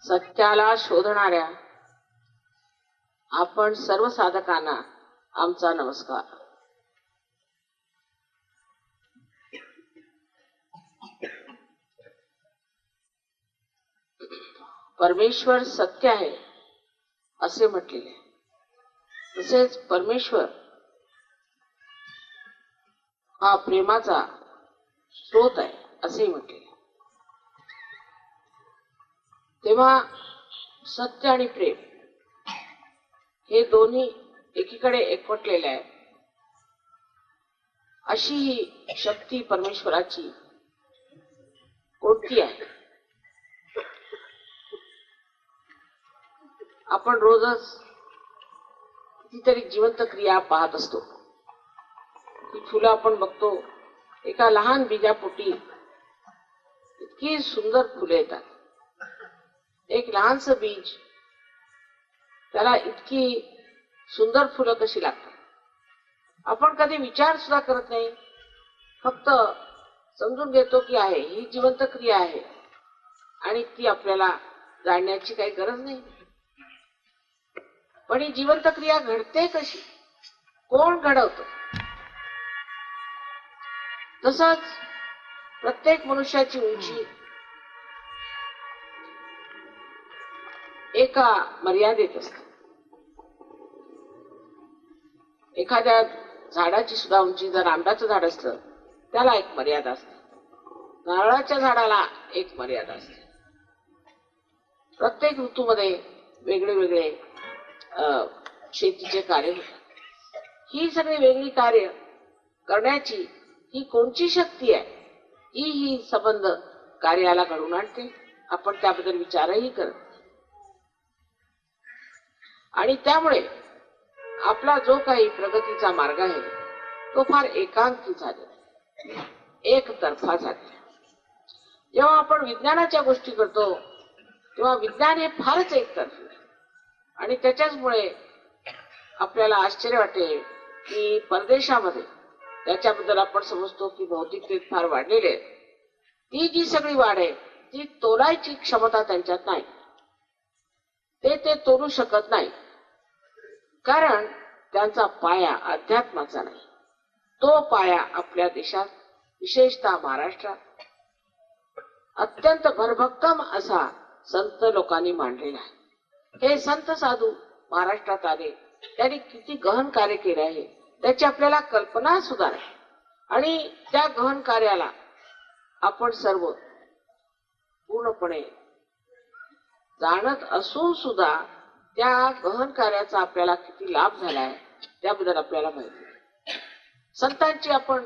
सत्याला शोधणाऱ्या आपण सर्व साधकांना आमचा नमस्कार. परमेश्वर सत्य आहे असे म्हटलेले, तसेच परमेश्वर हा प्रेमाचा स्रोत आहे असे म्हटलेले. तेव्हा सत्य आणि प्रेम हे दोन्ही एकीकडे एकवटलेले आहे. अशी ही शक्ती परमेश्वराची कोणती आहे? आपण रोजच कितीतरी जिवंत क्रिया पाहत असतो. ही फुलं आपण बघतो, एका लहान बीजापोटी इतकी सुंदर फुले येतात. एक लहानसं बीज, त्याला इतकी सुंदर फुलं कशी लागतात? आपण कधी विचार सुद्धा करत नाही, फक्त समजून घेतो की आहे, ही जिवंत क्रिया आहे आणि ती आपल्याला जाणण्याची काही गरज नाही. पण ही जिवंत क्रिया घडते कशी? कोण घडवतं? तसंच प्रत्येक मनुष्याची उंची एका मर्यादेत असते. एखाद्या झाडाची सुद्धा उंची, जर आंब्याचं झाड असलं त्याला एक मर्यादा असते, नारळाच्या झाडाला एक मर्यादा असते. प्रत्येक ऋतूमध्ये वेगळे वेगळे शेतीचे कार्य होतात. ही सगळी वेगळी कार्य करण्याची ही कोणची शक्ती आहे? ही संबंध कार्याला घडवून आणते. आपण त्याबद्दल विचारही करत. आणि त्यामुळे आपला जो काही प्रगतीचा मार्ग आहे तो फार एकांकी झाला, एकतर्फा झाला. जेव्हा आपण विज्ञानाच्या गोष्टी करतो तेव्हा विज्ञान हे फारच एकतर्फी आणि त्याच्याचमुळे आपल्याला आश्चर्य वाटेल की परदेशामध्ये त्याच्याबद्दल आपण समजतो की भौतिकतेत फार वाढलेले आहे. ती जी सगळी वाढ आहे ती तोलायची क्षमता त्यांच्यात नाही. ते तोलू शकत नाही, कारण त्यांचा पाया अध्यात्माचा नाही. तो पाया आपल्या देशात, विशेषतः महाराष्ट्रात अत्यंत भरभक्कम असा संत लोकांनी मांडलेला आहे. हे संत साधू महाराष्ट्रात आले, त्यांनी किती गहन कार्य केले आहे त्याची आपल्याला कल्पना सुद्धा नाही. आणि त्या गहन कार्याला आपण सर्व पूर्णपणे जाणत असून सुद्धा त्या गहन कार्याचा आपल्याला किती लाभ झालाय त्याबद्दल आपल्याला माहिती आहे. संतांची आपण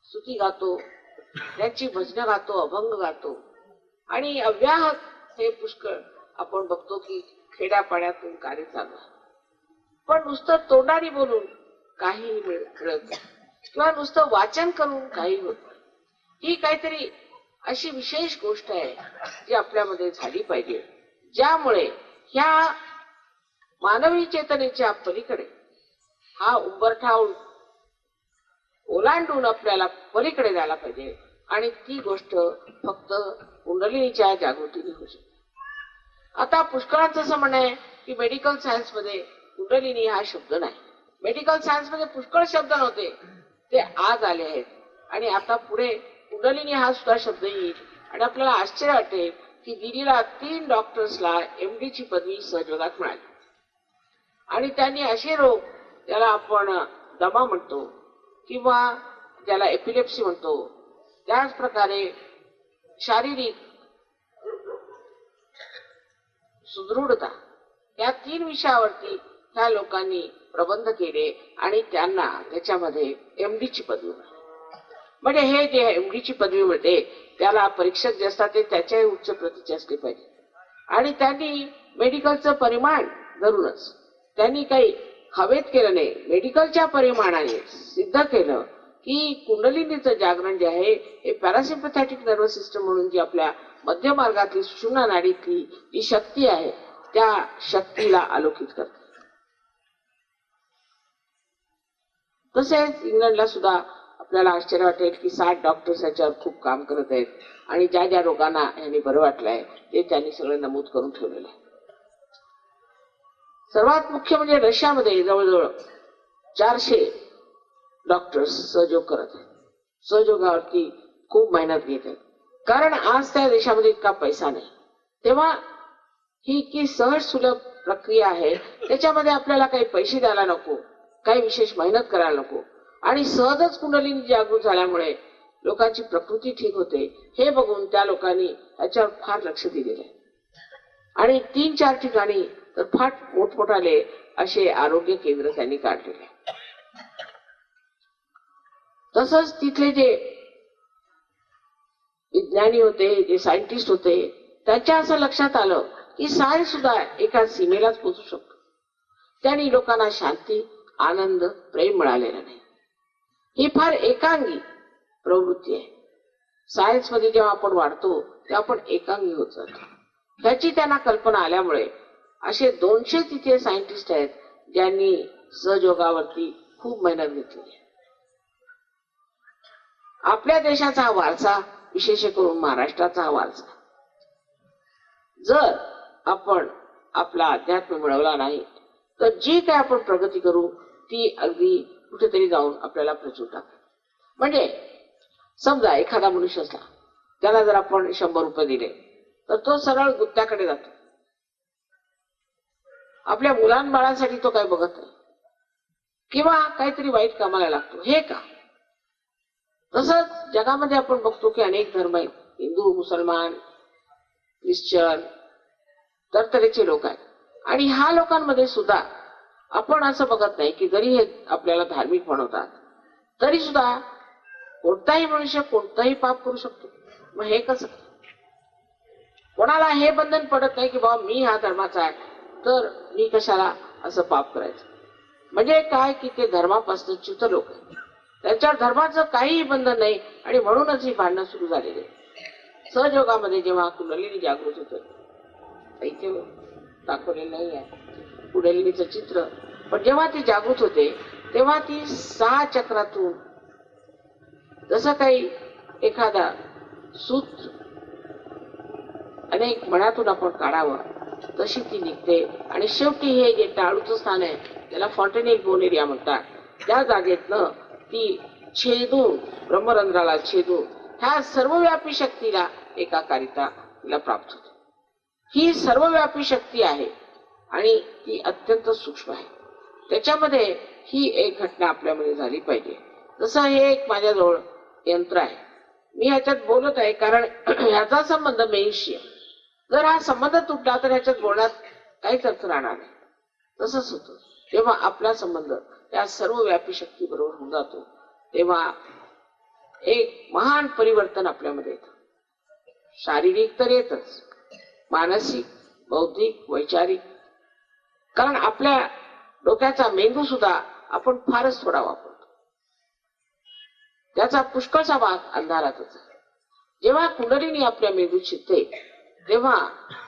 स्तुती गातो, त्यांची भजनं गातो, अभंग गातो आणि अव्याहत हे पुष्कळ आपण बघतो की खेड्यापाड्यातून कार्य चालू आहे. पण नुसतं तोंडाने बोलून काहीही मिळत नाही किंवा नुसतं वाचन करून काही होत नाही. ही काहीतरी अशी विशेष गोष्ट आहे जी आपल्यामध्ये झाली पाहिजे, ज्यामुळे ह्या मानवी चेतनेच्या पलीकडे हा उंबरठा ओलांडून आपल्याला पलीकडे जायला पाहिजे. आणि ती गोष्ट फक्त कुंडलिनीच्या जागृतीने होऊ शकते. आता पुष्कळांचं असं म्हणणं आहे की मेडिकल सायन्स मध्ये कुंडलिनी हा शब्द नाही. मेडिकल सायन्स मध्ये पुष्कळ शब्द नव्हते, ते आज आले आहेत. आणि आता पुढे कुंडलिनी हा सुद्धा शब्द येईल आणि आपल्याला आश्चर्य वाटेल की दिल्लीला 3 डॉक्टर्सला MD ची पदवी सहजोगात मिळाली. आणि त्यांनी असे रोग, त्याला आपण दमा म्हणतो किंवा ज्याला एपिलेप्सी म्हणतो, त्याच प्रकारे शारीरिक सुदृढता, या 3 विषयावरती ह्या लोकांनी प्रबंध केले आणि त्यांना त्याच्यामध्ये MD ची पदवी मिळाली. म्हणजे हे जे MD ची पदवी मिळते त्याला परीक्षक जे असतात ते त्याच्याही उच्च प्रतीचे असले पाहिजे. आणि त्यांनी मेडिकलचं परिमाण धरूनच, त्यांनी काही हवेत केलं नाही, मेडिकलच्या परिमाणाने सिद्ध केलं की कुंडलिनीचं जागरण जे आहे हे पॅरासिम्पॅथॅटिक नर्वस सिस्टम म्हणून जी आपल्या मध्य मार्गातली सुषुम्ना नाडीतली जी शक्ती आहे त्या शक्तीला आलोकित करते. तसेच इंग्लंडला सुद्धा आपल्याला आश्चर्य वाटेल की 60 डॉक्टर्स याच्यावर खूप काम करत आहेत आणि ज्या ज्या रोगांना यांनी बरं वाटलंय ते त्यांनी सगळं नमूद करून ठेवलेलं आहे. सर्वात मुख्य म्हणजे रशियामध्ये जवळजवळ 400 डॉक्टर्स सहयोग करत आहेत. सहयोगावरती खूप मेहनत घेत आहेत, कारण आज त्या देशामध्ये इतका पैसा नाही. तेव्हा ही इतकी सहज सुलभ प्रक्रिया आहे, त्याच्यामध्ये आपल्याला काही पैसे द्यायला नको, काही विशेष मेहनत करायला नको आणि सहजच कुंडलिनी जागृत झाल्यामुळे लोकांची प्रकृती ठीक होते. हे बघून त्या लोकांनी याच्यावर फार लक्ष दिलेलं आहे आणि 3-4 ठिकाणी तर फार मोठमोठाले असे आरोग्य केंद्र त्यांनी काढलेले. तसंच तिथले जे विज्ञानी होते, जे सायंटिस्ट होते, त्यांच्या असं लक्षात आलं की सायन्स सुद्धा एका सीमेलाच पोहोचू शकतो. त्यांनी लोकांना शांती, आनंद, प्रेम मिळालेलं नाही. ही फार एकांगी प्रवृत्ती आहे. सायन्स मध्ये जेव्हा आपण वाढतो तेव्हा आपण एकांगी होत जातो. त्याची त्यांना कल्पना आल्यामुळे असे 200 तिथे सायंटिस्ट आहेत ज्यांनी सहयोगावरती खूप मेहनत घेतली. आपल्या देशाचा हा वारसा, विशेष करून महाराष्ट्राचा हा वारसा, जर आपण आपला अध्यात्म मिळवला नाही तर जी काय आपण प्रगती करू ती अगदी कुठेतरी जाऊन आपल्याला प्रचूर टाकेल. म्हणजे समजा एखादा मनुष्य असला, त्याला जर आपण 100 रुपये दिले तर तो सरळ गुत्त्याकडे जातो. आपल्या मुलांबाळांसाठी तो काही बघत नाही किंवा काहीतरी वाईट कामाला लागतो. हे का? तसंच जगामध्ये आपण बघतो की अनेक धर्म आहेत, हिंदू, मुसलमान, ख्रिश्चन, तरतरीचे लोक आहेत आणि ह्या लोकांमध्ये सुद्धा आपण असं बघत नाही की जरी हे आपल्याला धार्मिक म्हणवतात तरी सुद्धा कोणताही मनुष्य कोणताही पाप करू शकतो. मग हे कसं? कोणाला हे बंधन पडत नाही की बाबा मी ह्या धर्माचा आहे तर मी कशाला असं पाप करायचं. म्हणजे काय की ते धर्मापासून च्युत लोक आहेत, त्यांच्या धर्माचं काहीही बंधन नाही आणि म्हणूनच ही भांडणं सुरू झालेली. सहयोगामध्ये जेव्हा कुंडलिनी जागृत होते, इथे दाखवलेलं नाही आहे कुंडलिनीचं चित्र, पण जेव्हा ती जागृत होते तेव्हा ती 6 चक्रातून जसं काही एखादा सूत्र अनेक मनातून आपण काढावं तशी ती निघते आणि शेवटी हे जे टाळूचं स्थान आहे त्याला फॉन्टेनेल बोन एरिया म्हणतात, त्या जागेतनं ती छेदून, ब्रह्मरंध्राला छेदून ह्या सर्वव्यापी शक्तीला एकाकारिता तिला प्राप्त होते. ही सर्वव्यापी शक्ती आहे आणि ती अत्यंत सूक्ष्म आहे. त्याच्यामध्ये ही एक घटना आपल्यामध्ये झाली पाहिजे. जसं हे एक माझ्याजवळ यंत्र आहे, मी ह्याच्यात बोलत आहे कारण ह्याचा संबंध मेईशी आहे. जर हा संबंध तुटला तर ह्याच्यात बोलण्यात काहीच अर्थ राहणार नाही. तसंच होतं जेव्हा आपला संबंध त्या सर्वव्यापी शक्ती बरोबर होऊन जातो तेव्हा एक महान परिवर्तन आपल्यामध्ये येतं. शारीरिक तर येतच, मानसिक, बौद्धिक, वैचारिक. कारण आपल्या डोक्याचा मेंदू सुद्धा आपण फारच थोडा वापरतो, त्याचा पुष्कळचा भाग अंधारातच आहे. जेव्हा कुंडलिनी आपल्या मेंदूत शिरते तेव्हा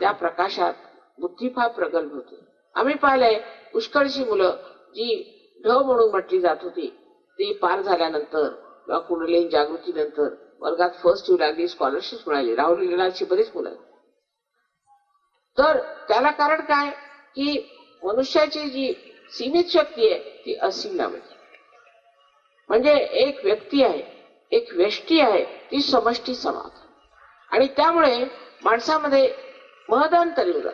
त्या प्रकाशात बुद्धी फार प्रगल्भ होते. आम्ही पाहिलंय पुष्कळशी मुलं जी ढ म्हणून म्हटली जात होती ती पार झाल्यानंतर किंवा कुंडलिनी जागृती नंतर वर्गात फर्स्ट येऊ लागली, स्कॉलरशिप मिळाली. राहुल लीलाची बरीच मुलं आहेत. तर त्याला कारण काय की मनुष्याची जी सीमित शक्ती आहे ती असीम नावाची. म्हणजे एक व्यक्ती आहे, एक व्यष्टी आहे, ती समष्टी समाज आणि त्यामुळे माणसामध्ये महदांतर येऊ जात.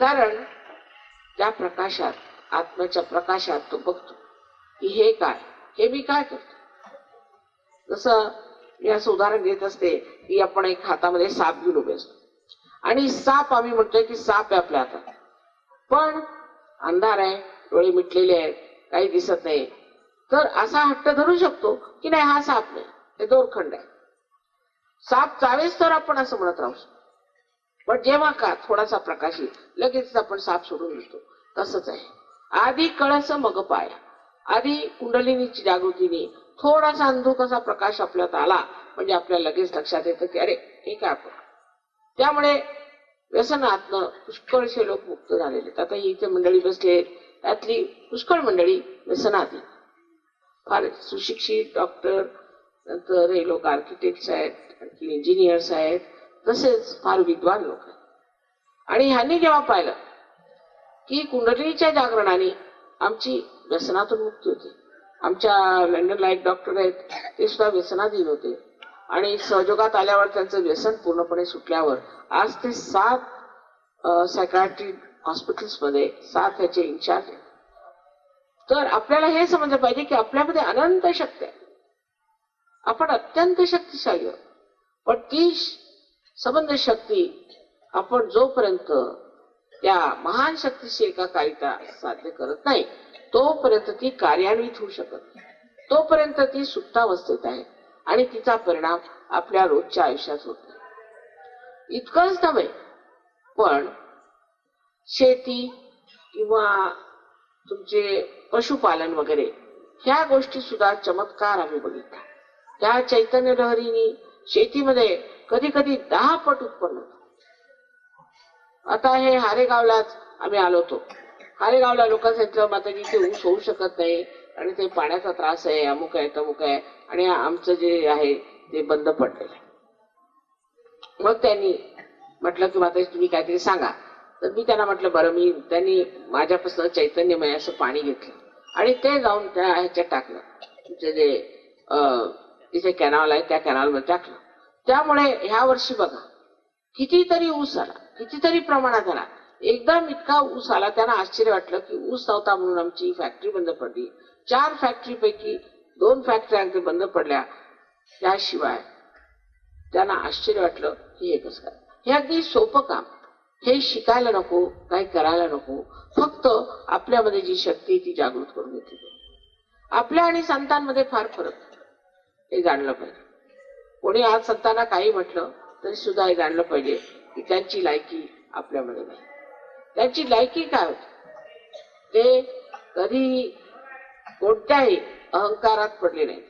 कारण त्या प्रकाशात, आत्म्याच्या प्रकाशात तो बघतो की हे काय, हे मी काय करतो. जसं मी असं उदाहरण देत असते की आपण एक हातामध्ये साप घेऊन उभे असतो आणि साप आम्ही म्हणतोय की साप आहे आपल्या हातात, पण अंधार आहे, डोळे मिटलेले आहेत, काही दिसत नाही. तर असा हट्ट धरू शकतो की नाही हा साप नाही, हे दोरखंड आहे. साप चावेस तर आपण असं म्हणत राहू शकतो, पण जेव्हा का थोडासा प्रकाश येईल लगेच आपण साप सोडून देतो. तसंच आहे. आधी कळस मग पाया. आधी कुंडलिनीची जागृतीने थोडासा अंधुकाचा प्रकाश आपल्यात आला म्हणजे आपल्याला लगेच लक्षात येतं की अरे हे काय आपण. त्यामुळे व्यसनातनं पुष्कळशे लोक मुक्त झालेले. आता इथे मंडळी बसले त्यातली पुष्कळ मंडळी व्यसनात. फार सुशिक्षित डॉक्टर, नंतर हे लोक आर्किटेक्ट्स आहेत, आणखी इंजिनियर्स आहेत, तसेच फार विद्वान लोक आहेत. आणि ह्यांनी जेव्हा पाहिलं की कुंडलिनीच्या जागरणाने आमची व्यसनातून मुक्ती होते. आमच्या लंडनला एक डॉक्टर आहेत, ते सुद्धा व्यसनाधीन होते आणि सहयोगात आल्यावर त्यांचं व्यसन पूर्णपणे सुटल्यावर आज ते 7 सायकायट्रिक हॉस्पिटल्समध्ये 7 ह्याचे इन्चार्ज आहेत. तर आपल्याला हे समजलं पाहिजे की आपल्यामध्ये अनंत शक्ती आहे, आपण अत्यंत शक्तिशाली आहोत. पण ती संबंध शक्ती आपण जोपर्यंत त्या महान शक्तीची एकाकारिता साध्य करत नाही तोपर्यंत ती कार्यान्वित होऊ शकत नाही, तोपर्यंत ती सुप्तावस्थेत आहे आणि तिचा परिणाम आपल्या रोजच्या आयुष्यात होत नाही. इतकंच नव्हे, पण शेती किंवा तुमचे पशुपालन वगैरे ह्या गोष्टी सुद्धा चमत्कार आम्ही बघितला. त्या चैतन्य लहरीनी शेतीमध्ये कधी कधी 10 पट उत्पन्न होतं. आता हे हारेगावलाच आम्ही आलो होतो. हारेगावला लोकांनी सांगितलं माताजी ते ऊस होऊ शकत नाही आणि ते पाण्याचा त्रास आहे, अमुक आहे तमुक आहे आणि आमचं जे आहे ते बंद पडलेलं आहे. मग त्यांनी म्हटलं की माताजी तुम्ही काहीतरी सांगा. तर मी त्यांना म्हटलं बरं. त्यांनी माझ्यापासून चैतन्यमय असं पाणी घेतलं आणि ते जाऊन त्या ह्याच्यात टाकलं, तुमचे जे तिथे कॅनॉल आहे त्या कॅनॉलमध्ये टाकलं. त्यामुळे ह्या वर्षी बघा कितीतरी ऊस आला, कितीतरी प्रमाणात आला. एकदम इतका ऊस आला, त्यांना आश्चर्य वाटलं की ऊस नव्हता म्हणून आमची फॅक्टरी बंद पडली. 4 फॅक्टरीपैकी 2 फॅक्टरी बंद पडल्या. त्याशिवाय त्यांना आश्चर्य वाटलं की हे कसं काय. हे अगदी सोपं काम, हे शिकायला नको, काही करायला नको, फक्त आपल्यामध्ये जी शक्ती ती जागृत करून घेतली. आपल्या आणि संतांमध्ये फार फरक, हे जाणलं पाहिजे. कोणी आज संतांना काही म्हटलं तरी सुद्धा हे जाणलं पाहिजे की त्यांची लायकी आपल्यामध्ये नाही. त्यांची लायकी काय होती, ते कधी कोणत्याही अहंकारात पडले नाही,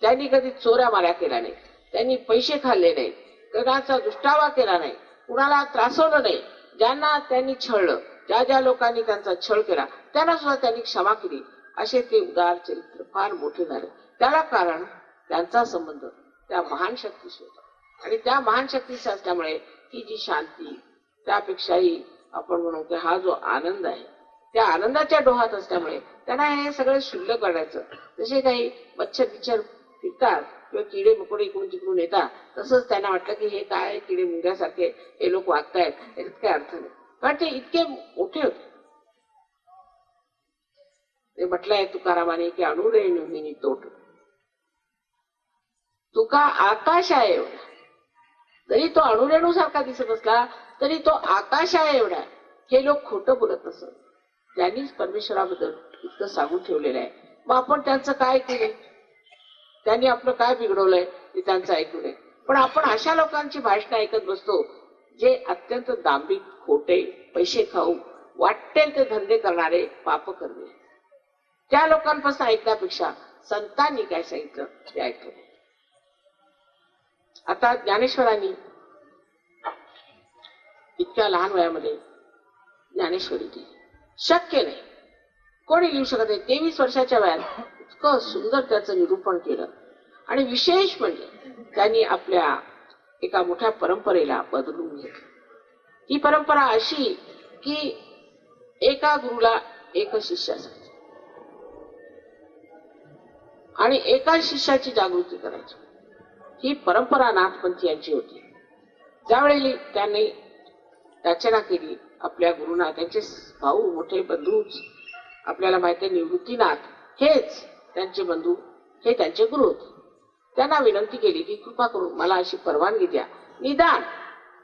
त्यांनी कधी चोऱ्या माऱ्या केल्या नाही, त्यांनी पैसे खाल्ले नाही, कोणाचा दुष्टावा केला नाही, कुणाला त्रासवलं नाही. ज्यांना त्यांनी छळलं, ज्या ज्या लोकांनी त्यांचा छळ केला त्यांना सुद्धा त्यांनी क्षमा केली. असे ते उदार चरित्र फार मोठे झाले. त्याला कारण त्यांचा संबंध त्या महान शक्तीशी होता आणि त्या महान शक्तीशी असल्यामुळे ही जी शांती, त्यापेक्षाही आपण म्हणू की हा जो आनंद आहे त्या आनंदाच्या डोहात असल्यामुळे त्यांना हे सगळे शुल्लक वाटायचं. जसे काही मच्छर बिच्छर फिरतात किंवा किडे मकोडे इकडून तिकडून येतात, तसंच त्यांना वाटलं की हे काय किडे मुंग्यासारखे हे लोक वागतायत, याच्यात काही अर्थ नाही. कारण ते इतके मोठे होते. ते म्हटलंय तुकारामाने की अणुरेणुहिनी तोट, तुका आकाश आहे एवढा, तरी तो अणुरेणू सारखा दिसत असला तरी तो आकाश आहे एवढा. हे लोक खोटं बोलत नसत, त्यांनीच परमेश्वराबद्दल इतकं सांगून ठेवलेलं आहे. मग आपण त्यांचं काय केलं, त्यांनी आपलं काय बिघडवलंय ते त्यांचं ऐकू नये. पण आपण अशा लोकांची भाषणं ऐकत बसतो जे अत्यंत दांभिक, खोटे, पैसे खाऊ, वाटेल ते धंदे करणारे, पाप करणे. त्या लोकांपासून ऐकण्यापेक्षा संतांनी काय सांगितलं ते ऐकलं. आता ज्ञानेश्वरांनी इतक्या लहान वयामध्ये ज्ञानेश्वरी दिली, शक्य नाही, कोणी लिहू शकत नाही. 23 वर्षाच्या वयात इतकं सुंदर त्याचं निरूपण केलं. आणि विशेष म्हणजे त्यांनी आपल्या एका मोठ्या परंपरेला बदलून घेतलं. ही परंपरा अशी की एका गुरुला एक शिष्य असायचा आणि एका शिष्याची जागृती करायची. ही परंपरा नाथपंथी यांची होती. ज्यावेळी त्यांनी रचना केली आपल्या गुरुना, त्यांचे भाऊ मोठे बंधूच आपल्याला माहिती आहे निवृत्तीनाथ हेच त्यांचे बंधू, हे त्यांचे गुरु होते. त्यांना विनंती केली की कृपा करून मला अशी परवानगी द्या, निदान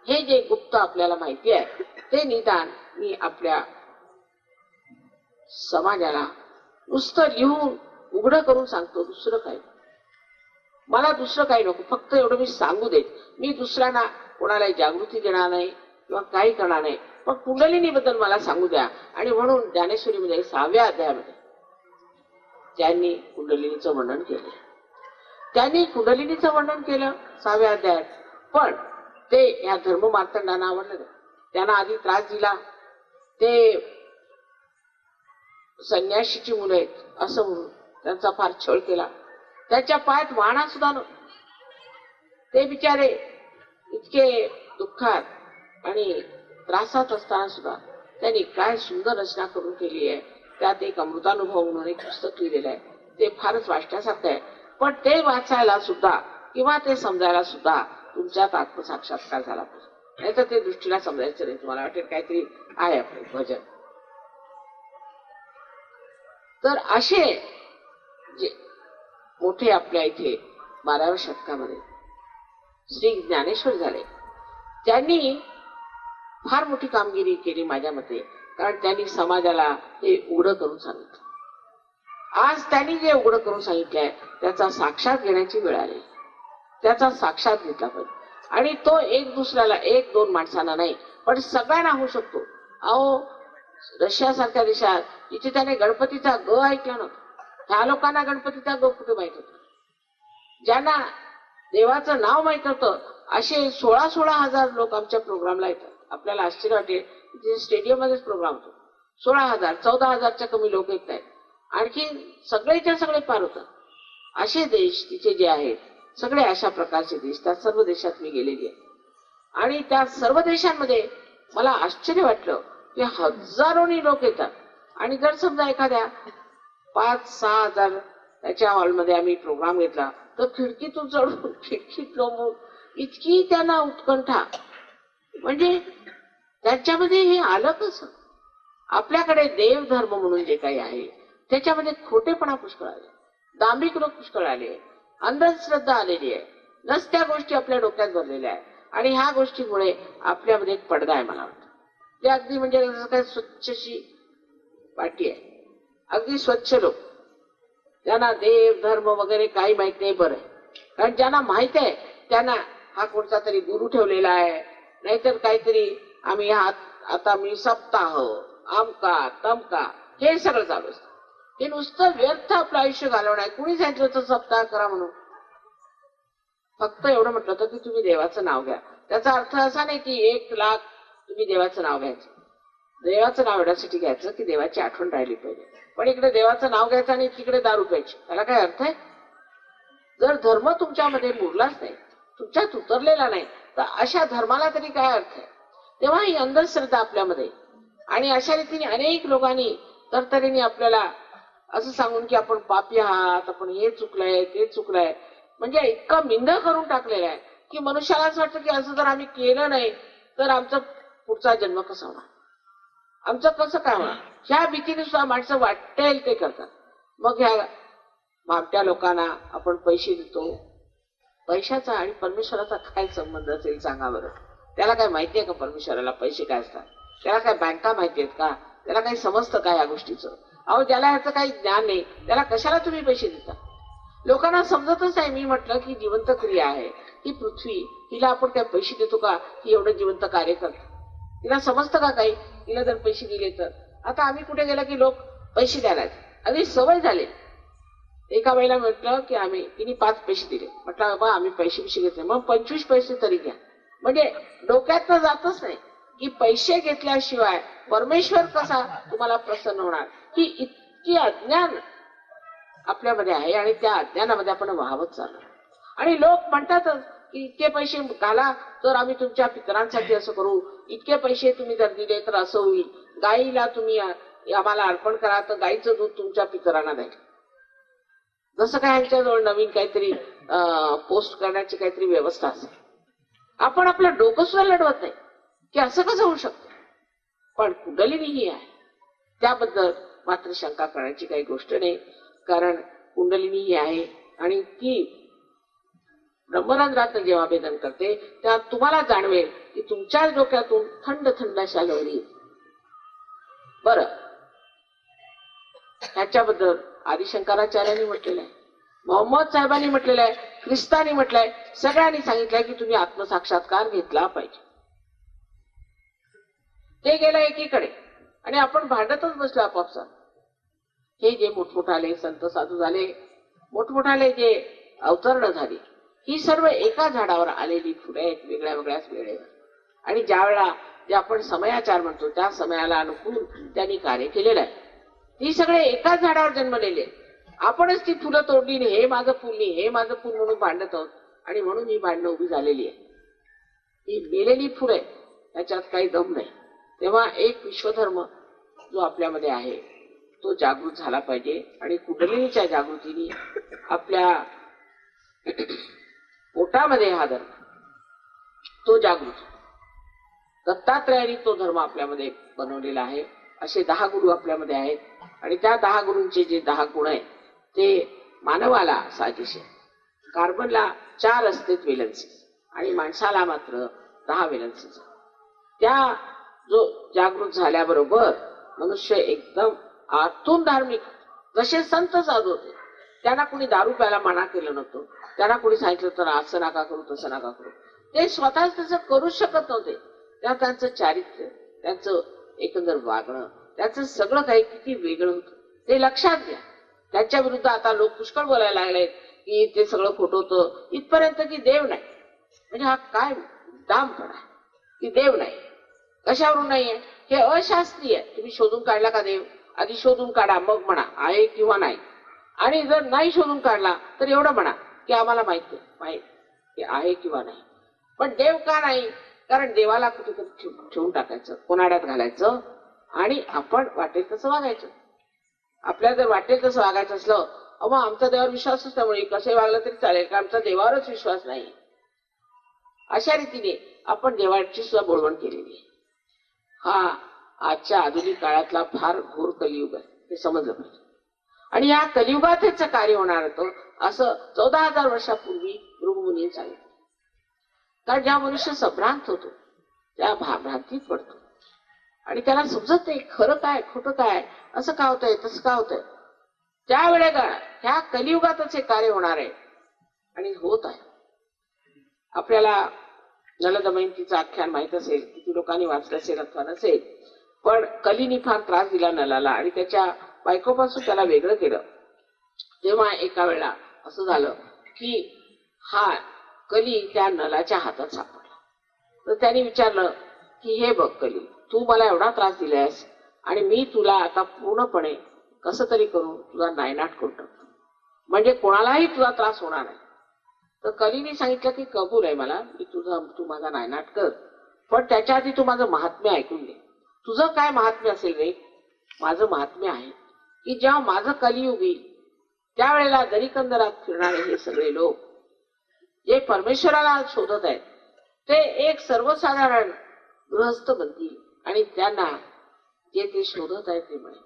हे जे गुप्त आपल्याला माहिती आहे ते निदान मी आपल्या समाजाला नुसतं लिहून उघड करून सांगतो, दुसरं काही मला दुसरं काही नको, फक्त एवढं मी सांगू देत. मी दुसऱ्यांना कोणाला जागृती देणार नाही किंवा काही करणार नाही, पण कुंडलिनी बद्दल मला सांगू द्या. आणि म्हणून ज्ञानेश्वरीमध्ये 6व्या अध्यायामध्ये त्यांनी कुंडलिनीचं वर्णन केलं. त्यांनी कुंडलिनीचं वर्णन केलं 6व्या अध्यायात, पण ते या धर्म मार्तंडांना आवडलं नाही. त्यांना आधी त्रास दिला, ते संन्याशीची मुलं आहेत असं म्हणून त्यांचा फार छळ केला. त्याच्या पायात वाणा सुद्धा नव्हता. ते बिचारे इतके दुःखात आणि त्रासात असताना सुद्धा त्यांनी काय सुंदर रचना करून केली आहे. त्यात एक अमृतानुभव म्हणून एक पुस्तक लिहिलेलं आहे. ते फारच वाचण्यासारखं आहे. पण ते वाचायला सुद्धा किंवा ते समजायला सुद्धा तुमच्यात आत्मसाक्षात्कार झाला पाहिजे. नाही तर ते दृष्टीला समजायचं नाही. तुम्हाला वाटेल काहीतरी आहे आपलं भजन. तर असे जे मोठे आपल्या इथे 12व्या शतकामध्ये श्री ज्ञानेश्वर झाले, त्यांनी फार मोठी कामगिरी केली माझ्या मते. कारण त्यांनी समाजाला हे उघडं करून सांगितलं. आज त्यांनी जे उघडं करून सांगितलंय त्याचा साक्षात घेण्याची वेळ आली. त्याचा साक्षात घेतला पाहिजे. आणि तो एक दुसऱ्याला, एक दोन माणसांना नाही, पण सगळ्यांना होऊ शकतो. अहो, रशियासारख्या देशात जिथे त्याने गणपतीचा ग ऐकला नव्हता, ह्या लोकांना गणपतीचा ग कुठे माहित होता. ज्यांना देवाचं नाव माहित होतं असे 16,000 लोक आमच्या प्रोग्रामला येतात. आपल्याला आश्चर्य वाटेल, तिथे स्टेडियम मध्येच प्रोग्राम होतो. 16,000, 14,000च्या कमी लोक येत आहेत. आणखी सगळेच्या सगळे पार होतात. असे देश तिथे जे आहेत, सगळे अशा प्रकारचे देश, त्या सर्व देशात मी गेलेली आहे. आणि त्या सर्व देशांमध्ये मला आश्चर्य वाटलं की हजारोनी लोक येतात. आणि जर समजा एखाद्या 5-6 हजार त्याच्या हॉलमध्ये आम्ही प्रोग्राम घेतला तर खिडकीतून चढून खिडकीत लोंबून इतकी त्यांना उत्कंठा. म्हणजे त्यांच्यामध्ये हे आलं कसं? आपल्याकडे देव धर्म म्हणून जे काही आहे त्याच्यामध्ये खोटेपणा पुष्कळ आले, दांभिक लोक पुष्कळ आले, अंधश्रद्धा आलेली आहे, नसत्या गोष्टी आपल्या डोक्यात भरलेल्या आहेत. आणि ह्या गोष्टीमुळे आपल्यामध्ये एक पडदा आहे. मला वाटतं ते अगदी म्हणजे जसं काय स्वच्छशी पाठी आहे. अगदी स्वच्छ लोक, ज्यांना देव धर्म वगैरे काही माहित नाही, बरं आहे. कारण ज्यांना माहित आहे त्यांना हा कोणता तरी गुरु ठेवलेला आहे, नाहीतर काहीतरी आम्ही आता मी सप्ताह आमका तमका हे सगळं चालू असतं. हे नुसतं व्यर्थ आपलं आयुष्य घालवणार. कुणी सांगितलं होतं सप्ताह करा म्हणून? फक्त एवढं म्हटलं होतं की तुम्ही देवाचं नाव घ्या. त्याचा अर्थ असा नाही की 1,00,000 तुम्ही देवाचं नाव घ्यायचं. देवाचं नाव एवढ्यासाठी घ्यायचं की देवाची आठवण राहिली पाहिजे. पण इकडे देवाचं नाव घ्यायचं आणि तिकडे दारू प्यायची, त्याला काय अर्थ आहे? जर धर्म तुमच्यामध्ये मुरलाच नाही, तुमच्यात उतरलेला नाही, तर अशा धर्माला तरी काय अर्थ आहे? तेव्हा ही अंधश्रद्धा आपल्यामध्ये, आणि अशा रीतीने अनेक लोकांनी तरतरीने आपल्याला असं सांगून की आपण पापी आहात, आपण हे चुकलंय ते चुकलंय, म्हणजे इतकं मिंद करून टाकलेलं आहे की मनुष्याला असं वाटतं की असं जर आम्ही केलं नाही तर आमचा पुढचा जन्म कसा होणार, आमचं कसं काय होणार. ह्या भीतीने सुद्धा माणसं वाटेल ते करतात. मग ह्या मागच्या लोकांना आपण पैसे देतो. पैशाचा आणि परमेश्वराचा काय संबंध असेल सांगा बरं? त्याला काय माहिती आहे का परमेश्वराला पैसे काय असतात? त्याला काय बँका माहिती आहेत का? त्याला काही समजतं का या गोष्टीचं? अहो, ज्याला ह्याचं काही ज्ञान नाही त्याला कशाला तुम्ही पैसे देता? लोकांना समजतच नाही. मी म्हटलं की जिवंत क्रिया आहे ही पृथ्वी, हिला आपण काय पैसे देतो का? ही एवढं जिवंत कार्य करते, तिला समजतं का काही? तिला जर पैसे दिले तर. आता आम्ही कुठे गेला की लोक पैसे द्यायला आधी सवय झाले. एका वेळेला म्हटलं की तिने 5 पैसे दिले. म्हटलं बाबा आम्ही पैसे घेतले, मग 25 पैसे तरी घ्या. म्हणजे डोक्यात जातच नाही की पैसे घेतल्याशिवाय परमेश्वर कसा तुम्हाला प्रसन्न होणार. ही इतकी अज्ञान आपल्यामध्ये आहे आणि त्या अज्ञानामध्ये आपण वाहवत चाललो. आणि लोक म्हणतातच की इतके पैसे घाला तर आम्ही तुमच्या पितरांसाठी असं करू, इतके पैसे तुम्ही जर दिले तर असं होईल, गाईला तुम्ही आम्हाला अर्पण करा तर गाईचं दूध तुमच्या पितरांना द्या. जसं काय ह्यांच्याजवळ नवीन काहीतरी पोस्ट करण्याची काहीतरी व्यवस्था असेल. आपण आपलं डोकं सुद्धा लढवत नाही की असं कसं होऊ शकतं. पण कुंडलिनी ही आहे, त्याबद्दल मात्र शंका करण्याची काही गोष्ट नाही. कारण कुंडलिनी ही आहे आणि ती ब्रह्मरंध्रात जेव्हा भेदन करते तेव्हा तुम्हाला जाणवेल की तुमच्याच डोक्यातून थंड थंड अशा लहरी. बरं, ह्याच्याबद्दल आदिशंकराचार्यांनी म्हटलेलं आहे, मोहम्मद साहेबांनी म्हटलेलं आहे, ख्रिस्तानी म्हटलंय, सगळ्यांनी सांगितलंय की तुम्ही आत्मसाक्षात्कार घेतला पाहिजे. ते गेलं एकीकडे आणि आपण भांडतच बसलो आपापसात. हे जे मोठमोठाले संत साधू झाले, मोठमोठाले जे अवतरण झाली, ही सर्व एका झाडावर आलेली फुले आहेत वेगळ्या वेगळ्याच वेळेवर. आणि ज्या वेळेला जे आपण समयाचार म्हणतो त्या समयाला अनुकूल त्यांनी कार्य केलेलं आहे. ही सगळे एकाच झाडावर जन्मलेले आपणच ती फुलं तोडली नाही, हे माझं फुल नाही, हे माझं फुल म्हणून भांडत आहोत. आणि म्हणून ही भांडणं उभी झालेली आहे. ही मेलेली फुल आहे, त्याच्यात काही दम नाही. तेव्हा एक विश्वधर्म जो आपल्यामध्ये आहे तो जागृत झाला पाहिजे. आणि कुंडलिनीच्या जागृतीने आपल्या पोटामध्ये हा धर्म तो जागृत, दत्तात्रयाने तो धर्म आपल्यामध्ये बनवलेला आहे. असे 10 गुरु आपल्यामध्ये आहेत. आणि त्या 10 गुरूंचे जे 10 गुण आहेत ते मानवाला साजेसे, कार्बनला 4 असतेत वेलन्सीज आणि माणसाला मात्र 10 वेलन्सीज. त्या जो जागृत झाल्याबरोबर मनुष्य एकदम आतून धार्मिक, जसे संत साधू होते, त्यांना कोणी दारू प्यायला मना केलं नव्हतं, त्यांना कोणी सांगितलं तर असं नका करू तसं नका करू, ते स्वतःच तसं करू शकत नव्हते. त्या त्यांचं चारित्र्य, त्यांचं एकंदर वागणं, त्यांचं सगळं काही किती वेगळं होतं ते लक्षात घ्या. त्याच्या विरुद्ध आता लोक पुष्कळ बोलायला लागलेत की ते सगळं खोटं होतं, इथपर्यंत की देव नाही. म्हणजे हा काय दामपणा की देव नाही, कशावरून नाहीये, हे अशास्त्रीय. तुम्ही शोधून काढला का देव? आधी शोधून काढा, मग म्हणा आहे किंवा नाही. आणि जर नाही शोधून काढला तर एवढं म्हणा की आम्हाला माहित की आहे किंवा नाही. पण देव का नाही? कारण देवाला कुठेतरी ठेवून टाकायचं, कोणाड्यात घालायचं आणि आपण वाटेल तसं वागायचं. आपल्याला जर वाटेल तसं वागायचं असलं, मग आमचा देवावर विश्वासच त्यामुळे कसे वागलं तरी चालेल, का आमचा देवावरच विश्वास नाही. अशा रीतीने आपण देवाची सुद्धा बोलवण केलेली आहे. हा आजच्या आधुनिक काळातला फार घोर कलियुग आहे, हे समजलं पाहिजे. आणि या कलियुगात हेच कार्य होणार होतं असं 14,000 वर्षापूर्वी भृगुमुनी सांगितलं. कारण ज्या मनुष्य संभ्रांत होतो त्या भ्रांतीत पडतो आणि त्याला समजत नाही खरं काय खोटं काय, असं का होतंय तसं का होतंय. त्यावेळेला ह्या कलियुगातच हे कार्य होणार आहे आणि होत आहे. आपल्याला नल दमयंतीचं आख्यान माहित असेल, किती लोकांनी वाचलं असेल अथवा नसेल, पण कलीने फार त्रास दिला नलाला आणि त्याच्या बायकोपासून त्याला वेगळं केलं. तेव्हा एका वेळेला असं झालं की हा कली त्या नलाच्या हातात सापडला. तर त्याने विचारलं की हे बघ कली, तू मला एवढा त्रास दिलायस आणि मी तुला आता पूर्णपणे कसं तरी करून तुझा नायनाट करून टाकतो, म्हणजे कोणालाही तुझा त्रास होणार नाही. तर कलीने सांगितलं की कबूल आहे मला, मी तू माझा नायनाट कर, पण त्याच्या आधी तू माझं महात्म्य ऐकून घे. तुझं काय महात्म्य असेल रे? माझं महात्म्य आहे की जेव्हा माझं कलियुग येईल त्यावेळेला दरीकंदरात फिरणारे हे सगळे लोक जे परमेश्वराला शोधत आहेत ते एक सर्वसाधारण गृहस्थ बनतील आणि त्यांना जे ते शोधत आहेत ते मिळेल.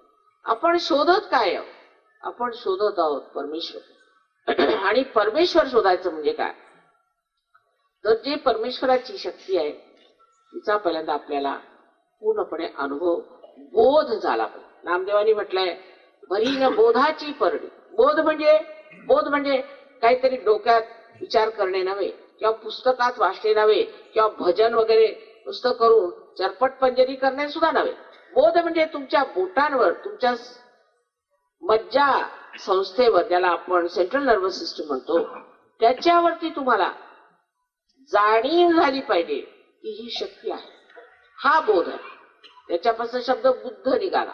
आपण शोधत काय आहोत? आपण शोधत आहोत परमेश्वर. आणि परमेश्वर शोधायचं म्हणजे काय? तर जे परमेश्वराची शक्ती आहे तिचा पहिल्यांदा आपल्याला पूर्णपणे अनुभव बोध झाला पाहिजे. नामदेवानी म्हटलंय भरीन बोधाची परडी. बोध म्हणजे काहीतरी डोक्यात विचार करणे नव्हे, किंवा पुस्तकात वाचणे नव्हे, किंवा भजन वगैरे पुस्तक करून चरपट पंजरी करणे सुद्धा नव्हे. बोध म्हणजे तुमच्या बोटांवर, तुमच्या मज्जा संस्थेवर, ज्याला आपण सेंट्रल नर्वस सिस्टम म्हणतो, त्याच्यावरती तुम्हाला जाणीव झाली पाहिजे की ही शक्ती आहे. हा बोध आहे. त्याच्यापासून शब्द बुद्ध निघाला.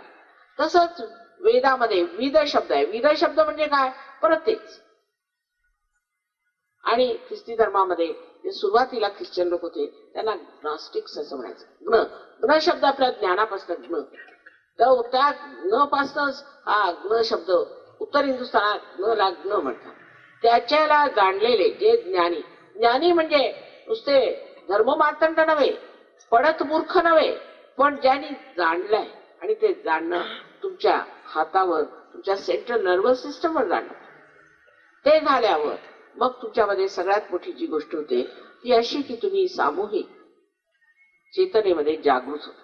तसंच वेदामध्ये विद शब्द आहे. विद शब्द म्हणजे काय? परत तेच. आणि ख्रिस्ती धर्मामध्ये जे सुरुवातीला ख्रिश्चन लोक होते त्यांना ग्नॉस्टिक्स असं म्हणायचं. ग्न शब्द आपल्या ज्ञानापासून ग्न, तर त्या ग्न पासूनच हा ग्न शब्द उत्तर हिंदुस्थानात ग्न म्हणतात. त्याच्याला जाणलेले जे ज्ञानी, ज्ञानी म्हणजे नुसते धर्ममार्तंड नव्हे, पडत मूर्ख नव्हे, पण ज्यांनी जाणलंय. आणि ते जाणणं तुमच्या हातावर, तुमच्या सेंट्रल नर्वस सिस्टमवर जाणणं. ते झाल्यावर मग तुमच्यामध्ये सगळ्यात मोठी जी गोष्ट होते ती अशी की तुम्ही सामूहिक चेतनेमध्ये जागृत होता.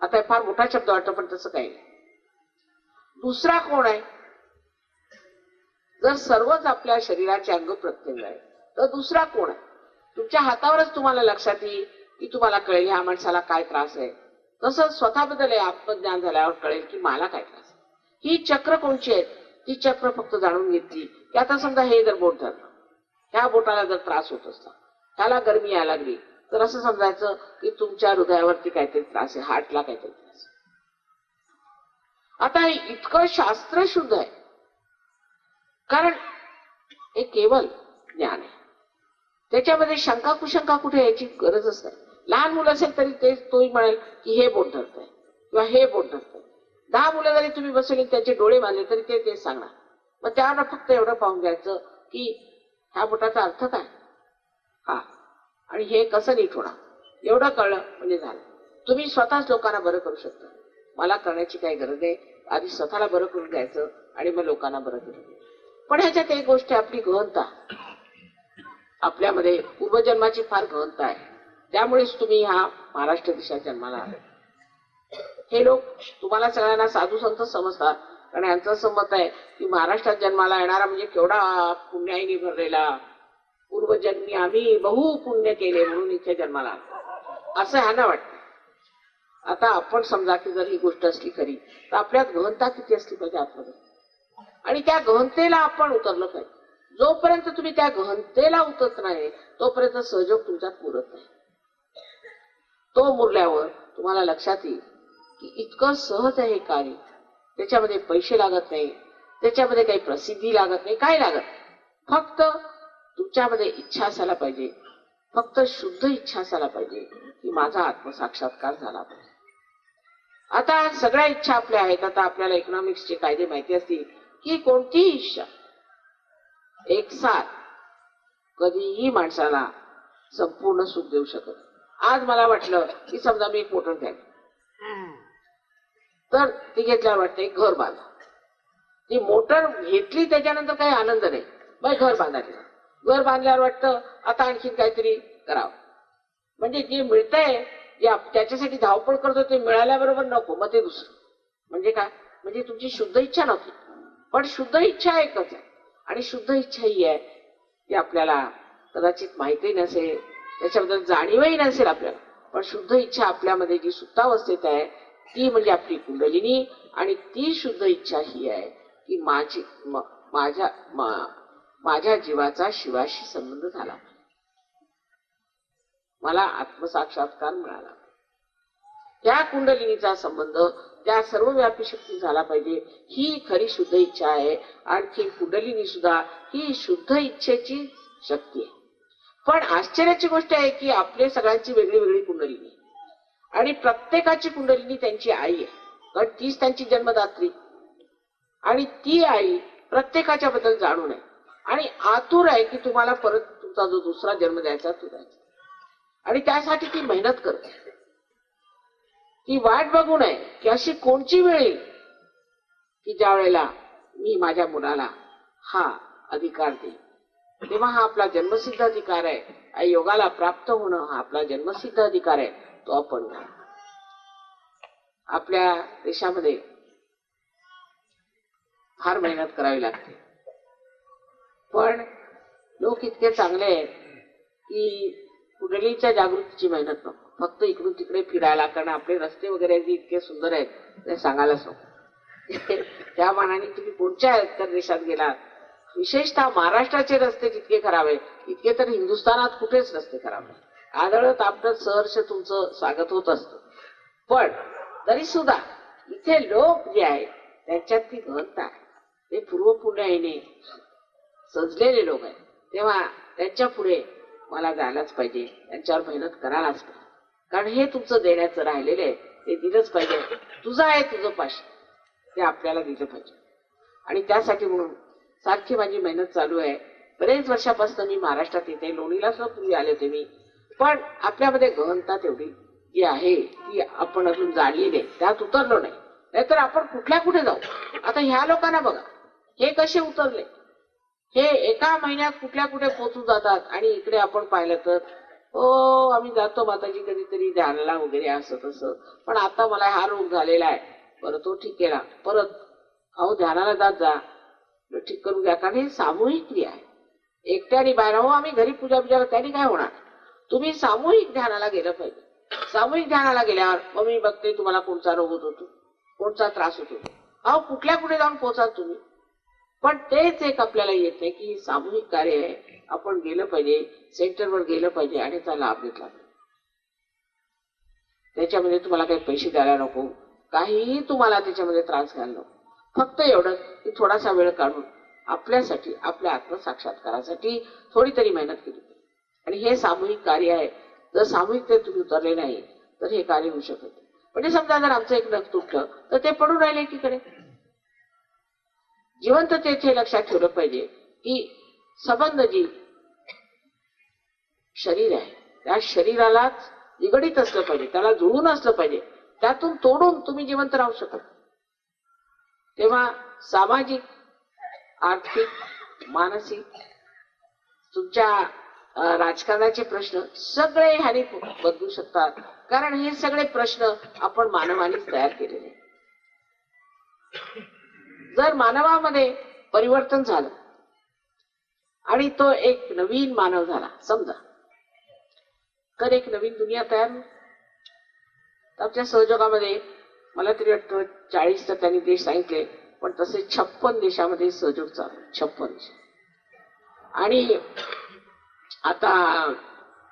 आता फार मोठा शब्द वाटतो पण तसं काही नाही. दुसरा कोण आहे? जर सर्वच आपल्या शरीराचे अंग प्रत्यंग आहे तर दुसरा कोण आहे? तुमच्या हातावरच तुम्हाला लक्षात येईल की तुम्हाला कळेल ह्या माणसाला काय त्रास आहे. तसं स्वतःबद्दल आत्मज्ञान झाल्यावर कळेल की मला काय त्रास आहे. ही चक्र कोणची आहेत? ती चक्र फक्त जाणून घेतली की आता समजा हे जर बोट धरलं, ह्या बोटाला जर त्रास होत असला, त्याला गरमी यायला लागली, तर असं समजायचं की तुमच्या हृदयावरती काहीतरी त्रास आहे, हार्टला काहीतरी त्रास आहे. आता हे इतकं शास्त्र शुद्ध आहे कारण हे केवळ ज्ञान आहे, त्याच्यामध्ये शंका कुशंका कुठे याची गरजच नाही. लहान मुलं असेल तरी ते तोही म्हणेल की हे बोट धरतंय किंवा हे बोट धरतंय. 10 मुलं जरी तुम्ही बसवली त्याचे डोळे बांधले तरी ते तेच सांगणार. मग त्यावर फक्त एवढं पाहून घ्यायचं की ह्या बोटाचा अर्थ काय, हा, आणि हे कसं नीट होणार, एवढं कळलं म्हणजे झालं. तुम्ही स्वतःच लोकांना बरं करू शकता. मला करण्याची काही गरज आहे, आधी स्वतःला बरं करून घ्यायचं आणि मग लोकांना बरं केलं. पण ह्याच्यात एक गोष्ट आपली गहनता, आपल्यामध्ये पूर्वजन्माची फार गहनता आहे. त्यामुळेच तुम्ही ह्या महाराष्ट्र देशात जन्माला आले. हे लोक तुम्हाला सगळ्यांना साधू संत समजतात, कारण यांचं असं मत आहे की महाराष्ट्रात जन्माला येणारा म्हणजे केवढा पुण्याईने भरलेला, पूर्वजन्मी आम्ही बहु पुण्य केले म्हणून इथे जन्माला आलो असं ह्यांना वाटतं. आता आपण समजा की जर ही गोष्ट असली खरी तर आपल्यात गहनता किती असली पाहिजे आतमध्ये, आणि त्या गहनतेला आपण उतरलं पाहिजे. जोपर्यंत तुम्ही त्या गहनतेला उतरत नाही तोपर्यंत सहयोग तुमच्यात पुरत नाही. तो मुरल्यावर तुम्हाला लक्षात येईल की इतकं सहज आहे हे कार्य, त्याच्यामध्ये पैसे लागत नाही, त्याच्यामध्ये काही प्रसिद्धी लागत नाही, काय लागत नाही. फक्त तुमच्यामध्ये इच्छा असायला पाहिजे, फक्त शुद्ध इच्छा असायला पाहिजे की माझा आत्मसाक्षात्कार झाला पाहिजे. आता सगळ्या इच्छा आपल्या आहेत. आता आपल्याला इकॉनॉमिक्सचे कायदे माहिती असतील की कोणतीही इच्छा एकसाथ कधीही माणसाला संपूर्ण सुख देऊ शकत. आज मला वाटलं की समजा मी एक मोटर घ्यायला, तर ती घेतल्यावर वाटते घर बांधा. ती मोटर घेतली त्याच्यानंतर काही आनंद नाही, मग घर बांधायला. घर बांधल्यावर वाटतं आता आणखीन काहीतरी करावं. म्हणजे जे मिळतंय, जे त्याच्यासाठी धावपळ करतो ते मिळाल्याबरोबर नको, मग ते दुसरं. म्हणजे काय, म्हणजे तुमची शुद्ध इच्छा नव्हती. पण शुद्ध इच्छा एकच आहे, आणि शुद्ध इच्छा ही आहे की आपल्याला कदाचित माहिती नसेल, त्याच्याबद्दल जाणीवही नसेल आपल्याला, पण शुद्ध इच्छा आपल्यामध्ये जी सुप्तावस्थेत आहे ती म्हणजे आपली कुंडलिनी. आणि ती शुद्ध इच्छा ही आहे की माझ्या जीवाचा शिवाशी संबंध झाला, मला आत्मसाक्षात्कार मिळाला. त्या कुंडलिनीचा संबंध त्या सर्वव्यापी शक्ती झाला पाहिजे. ही खरी शुद्ध इच्छा आहे. आणखी कुंडलिनी सुद्धा ही शुद्ध इच्छेची शक्ती आहे. पण आश्चर्याची गोष्ट आहे की आपले सगळ्यांची वेगळी वेगळी कुंडलिनी, आणि प्रत्येकाची कुंडलिनी त्यांची आई आहे, कारण तीच त्यांची जन्मदात्री. आणि ती आई प्रत्येकाच्या बद्दल जाणून आहे आणि आतुर आहे की तुम्हाला परत तुमचा जो दुसरा जन्म द्यायचा तो द्यायचा. आणि त्यासाठी ती मेहनत करते. ती वाट बघून आहे की अशी कोणची वेळ येईल की ज्या वेळेला मी माझ्या मुलाला हा अधिकार देईन. तेव्हा हा आपला जन्मसिद्ध अधिकार आहे. योगाला प्राप्त होणं हा आपला जन्मसिद्ध अधिकार आहे, तो आपण घ्या. आपल्या देशामध्ये फार मेहनत करावी लागते, पण लोक इतके चांगले आहेत की कुंडलीच्या जागृतीची मेहनत नको, फक्त इकडून तिकडे फिरायला. कारण आपले रस्ते वगैरे इतके सुंदर आहेत ते सांगायलाच नको. त्या मानाने तुम्ही कोणत्या तर देशात गेलात, विशेषतः महाराष्ट्राचे रस्ते जितके खराब आहेत इतके तर हिंदुस्थानात कुठेच रस्ते खराब आहेत. आदळत आपलं सहर्ष तुमचं स्वागत होत असतं. पण तरी सुद्धा इथे लोक जे आहेत त्यांच्यात ती गहनता आहे. ते पूर्वपुण्याईने सजलेले लोक आहेत. तेव्हा त्यांच्या पुढे मला जायलाच पाहिजे, त्यांच्यावर मेहनत करायलाच पाहिजे. कारण हे तुमचं देण्याचं राहिलेलं आहे, ते दिलंच पाहिजे. तुझं आहे तुझं पाशी, ते आपल्याला दिलं पाहिजे. आणि त्यासाठी म्हणून सारखी माझी मेहनत चालू आहे. बरेच वर्षापासून मी महाराष्ट्रात येते, लोणीला सुद्धा पूर्वी आले होते मी. पण आपल्यामध्ये गहनता तेवढी जी आहे ती आपण अजून जाणली नाही, त्यात उतरलो नाही. नाहीतर आपण कुठल्या कुठे जाऊ. आता ह्या लोकांना बघा, हे कसे उतरले. हे एका महिन्यात कुठल्या कुठे पोचून जातात. आणि इकडे आपण पाहिलं तर आम्ही जातो माताजी कधीतरी ध्यानाला वगैरे असं तसं. पण आता मला हा रोग झालेला आहे, बरं तो ठीक केला, परत अहो ध्यानाला जात जा, ठीक करून घ्या. कारण हे सामूहिक क्रिया आहे, एकट्याने बाहेर. आम्ही घरी पूजा त्याने काय होणार. तुम्ही सामूहिक ध्यानाला गेलं पाहिजे. सामूहिक ध्यानाला गेल्यावर मग मी बघते तुम्हाला कोणता रोग होत होतो, कोणता त्रास होतो. अहो कुठल्या कुठे जाऊन पोचाल तुम्ही. पण तेच एक आपल्याला येत नाही की सामूहिक कार्य आहे, आपण गेलं पाहिजे, सेंटरवर गेलं पाहिजे आणि त्याचा लाभ घेतला पाहिजे. त्याच्यामध्ये तुम्हाला काही पैसे द्यायला नको, काहीही तुम्हाला त्याच्यामध्ये त्रास घ्यायला नको. फक्त एवढं की थोडासा वेळ काढून आपल्यासाठी, आपल्या आत्मसाक्षात्कारासाठी थोडी तरी मेहनत केली. आणि हे सामूहिक कार्य आहे. जर सामूहिक ते तुम्ही उतरले नाही तर हे कार्य होऊ शकत नाही. म्हणजे समजा जर आमचं एक नख तुटलं तर ते पडून राहिले एकीकडे. जिवंत तेथे लक्षात ठेवलं पाहिजे की संबंध जी शरीर आहे त्या शरीरालाच निगडीत असलं पाहिजे, त्याला जुळून असलं पाहिजे. त्यातून तोडून तुम्ही जिवंत राहू शकत. तेव्हा सामाजिक, आर्थिक, मानसिक, तुमच्या राजकारणाचे प्रश्न सगळे ह्याने बदलू शकतात. कारण हे सगळे प्रश्न आपण मानवानेच तयार केलेले. जर मानवामध्ये परिवर्तन झालं आणि तो एक नवीन मानव झाला समजा, तर एक नवीन दुनिया तयार होईल. आमच्या सहयोगामध्ये मला तरी वाटतं 40 तर त्यांनी देश सांगितले, पण तसे 56 देशामध्ये सहयोग चालू. 56 देश. आणि आता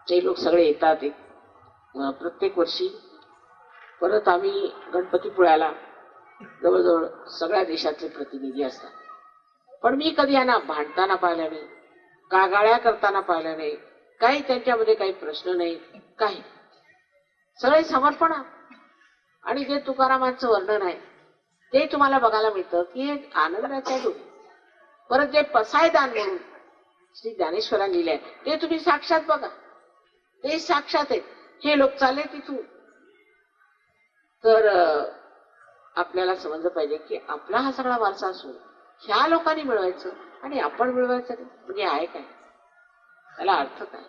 ते लोक सगळे येतात प्रत्येक वर्षी. परत आम्ही गणपतीपुळ्याला जवळजवळ सगळ्या देशातले प्रतिनिधी असतात. पण मी कधी यांना भांडताना पाहिलं नाही, कागाळ्या करताना पाहिलं नाही, काही त्यांच्यामध्ये काही प्रश्न नाही, काही सगळे समर्पण. आणि जे तुकारामांचं वर्णन आहे ते तुम्हाला बघायला मिळतं की एक आनंदाच्या डोळी. परत जे पसायदान म्हणून श्री ज्ञानेश्वरांनी लिहिलंय ते तुम्ही साक्षात बघा, ते साक्षात आहेत. हे लोक चालले तिथून. तर आपल्याला समजलं पाहिजे की आपला हा सगळा वारसा असून ह्या लोकांनी मिळवायचं आणि आपण मिळवायचं म्हणजे आहे काय, त्याला अर्थ काय?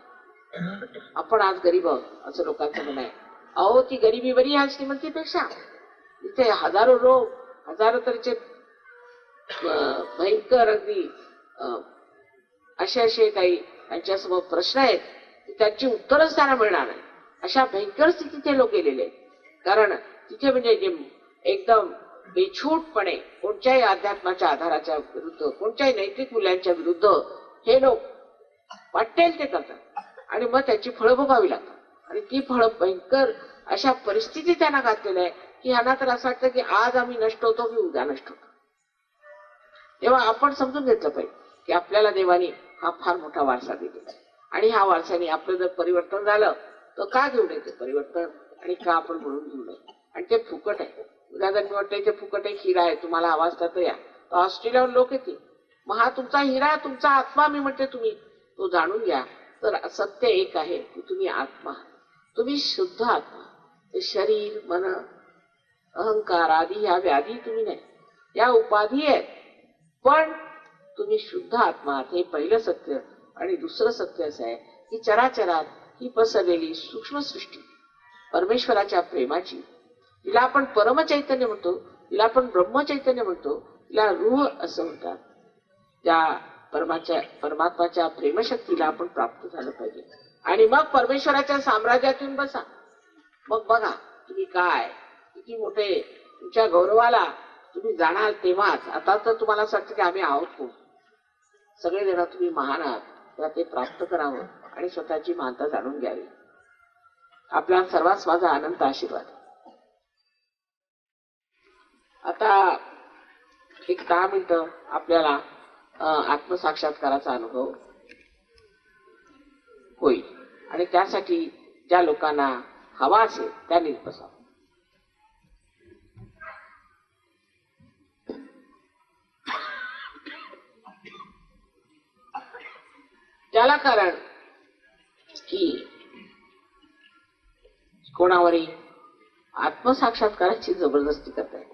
आपण आज गरीब आहोत असं लोकांचं म्हणणं आहे. अहो ती गरिबी बरी आहे श्रीमंतीपेक्षा. इथे हजारो लोक, हजारो तरीचे भयंकर अगदी असे काही त्यांच्यासमोर प्रश्न आहेत, त्यांची उत्तरच त्यांना मिळणार नाही. अशा भयंकर स्थितीत ते लोक गेलेले आहेत. कारण तिथे म्हणजे जे एकदम बेछूटपणे कोणत्याही अध्यात्माच्या आधाराच्या विरुद्ध, कोणत्याही नैतिक मूल्यांच्या विरुद्ध हे लोक वाटेल ते करतात आणि मग त्याची फळं भोगावी लागतात. आणि ती फळं भयंकर अशा परिस्थितीत त्यांना घातलेलं आहे की ह्यांना तर असं वाटतं की आज आम्ही नष्ट होतो की उद्या नष्ट होतो. तेव्हा आपण समजून घेतलं पाहिजे की आपल्याला देवाने हा फार मोठा वारसा दिलेला आहे. आणि ह्या वारसाने आपलं जर परिवर्तन झालं तर का घेऊ नये ते परिवर्तन, आणि का आपण म्हणून घेऊ नये. आणि ते फुकट आहे. उद्या जर मी वाटतं ते फुकट एक हिरा आहे, तुम्हाला हवा असता तर या. ऑस्ट्रेलियावर लोक येतील, मग हा तुमचा हिरा, तुमचा आत्मा मी म्हणते तुम्ही तो जाणून घ्या. तर सत्य एक आहे की तुम्ही आत्मा, तुम्ही शुद्ध आत्मा. ते शरीर, मन, अहंकार आदी ह्या व्याधी तुम्ही नाही, या उपाधी आहेत. पण तुम्ही शुद्ध आत्मा हे पहिलं सत्य. आणि दुसरं सत्य असं आहे की चराचरात ही पसरलेली सूक्ष्म सृष्टी परमेश्वराच्या प्रेमाची, तिला आपण परमचैतन्य म्हणतो, तिला आपण ब्रह्मचैतन्य म्हणतो, तिला रूह असं म्हणतात. त्या परमात्माच्या प्रेमशक्तीला आपण प्राप्त झालं पाहिजे. आणि मग परमेश्वराच्या साम्राज्यातून बसा. मग बघा तुम्ही काय किती मोठे, तुमच्या गौरवाला तुम्ही जाणार तेव्हाच. आता तर तुम्हाला असं वाटतं की आम्ही आहोत कोण, सगळे जण तुम्ही महान आहात. तर ते प्राप्त करावं आणि स्वतःची महानता जाणून घ्यावी. आपला सर्वांस माझा अनंत आशीर्वाद. आता एक 10 मिनिटं आपल्याला आत्मसाक्षात्काराचा अनुभव होईल. आणि त्यासाठी ज्या लोकांना हवा असेल त्यांनीच बसावं. त्याला कारण की कोणावरही आत्मसाक्षात्काराची जबरदस्ती करता येते.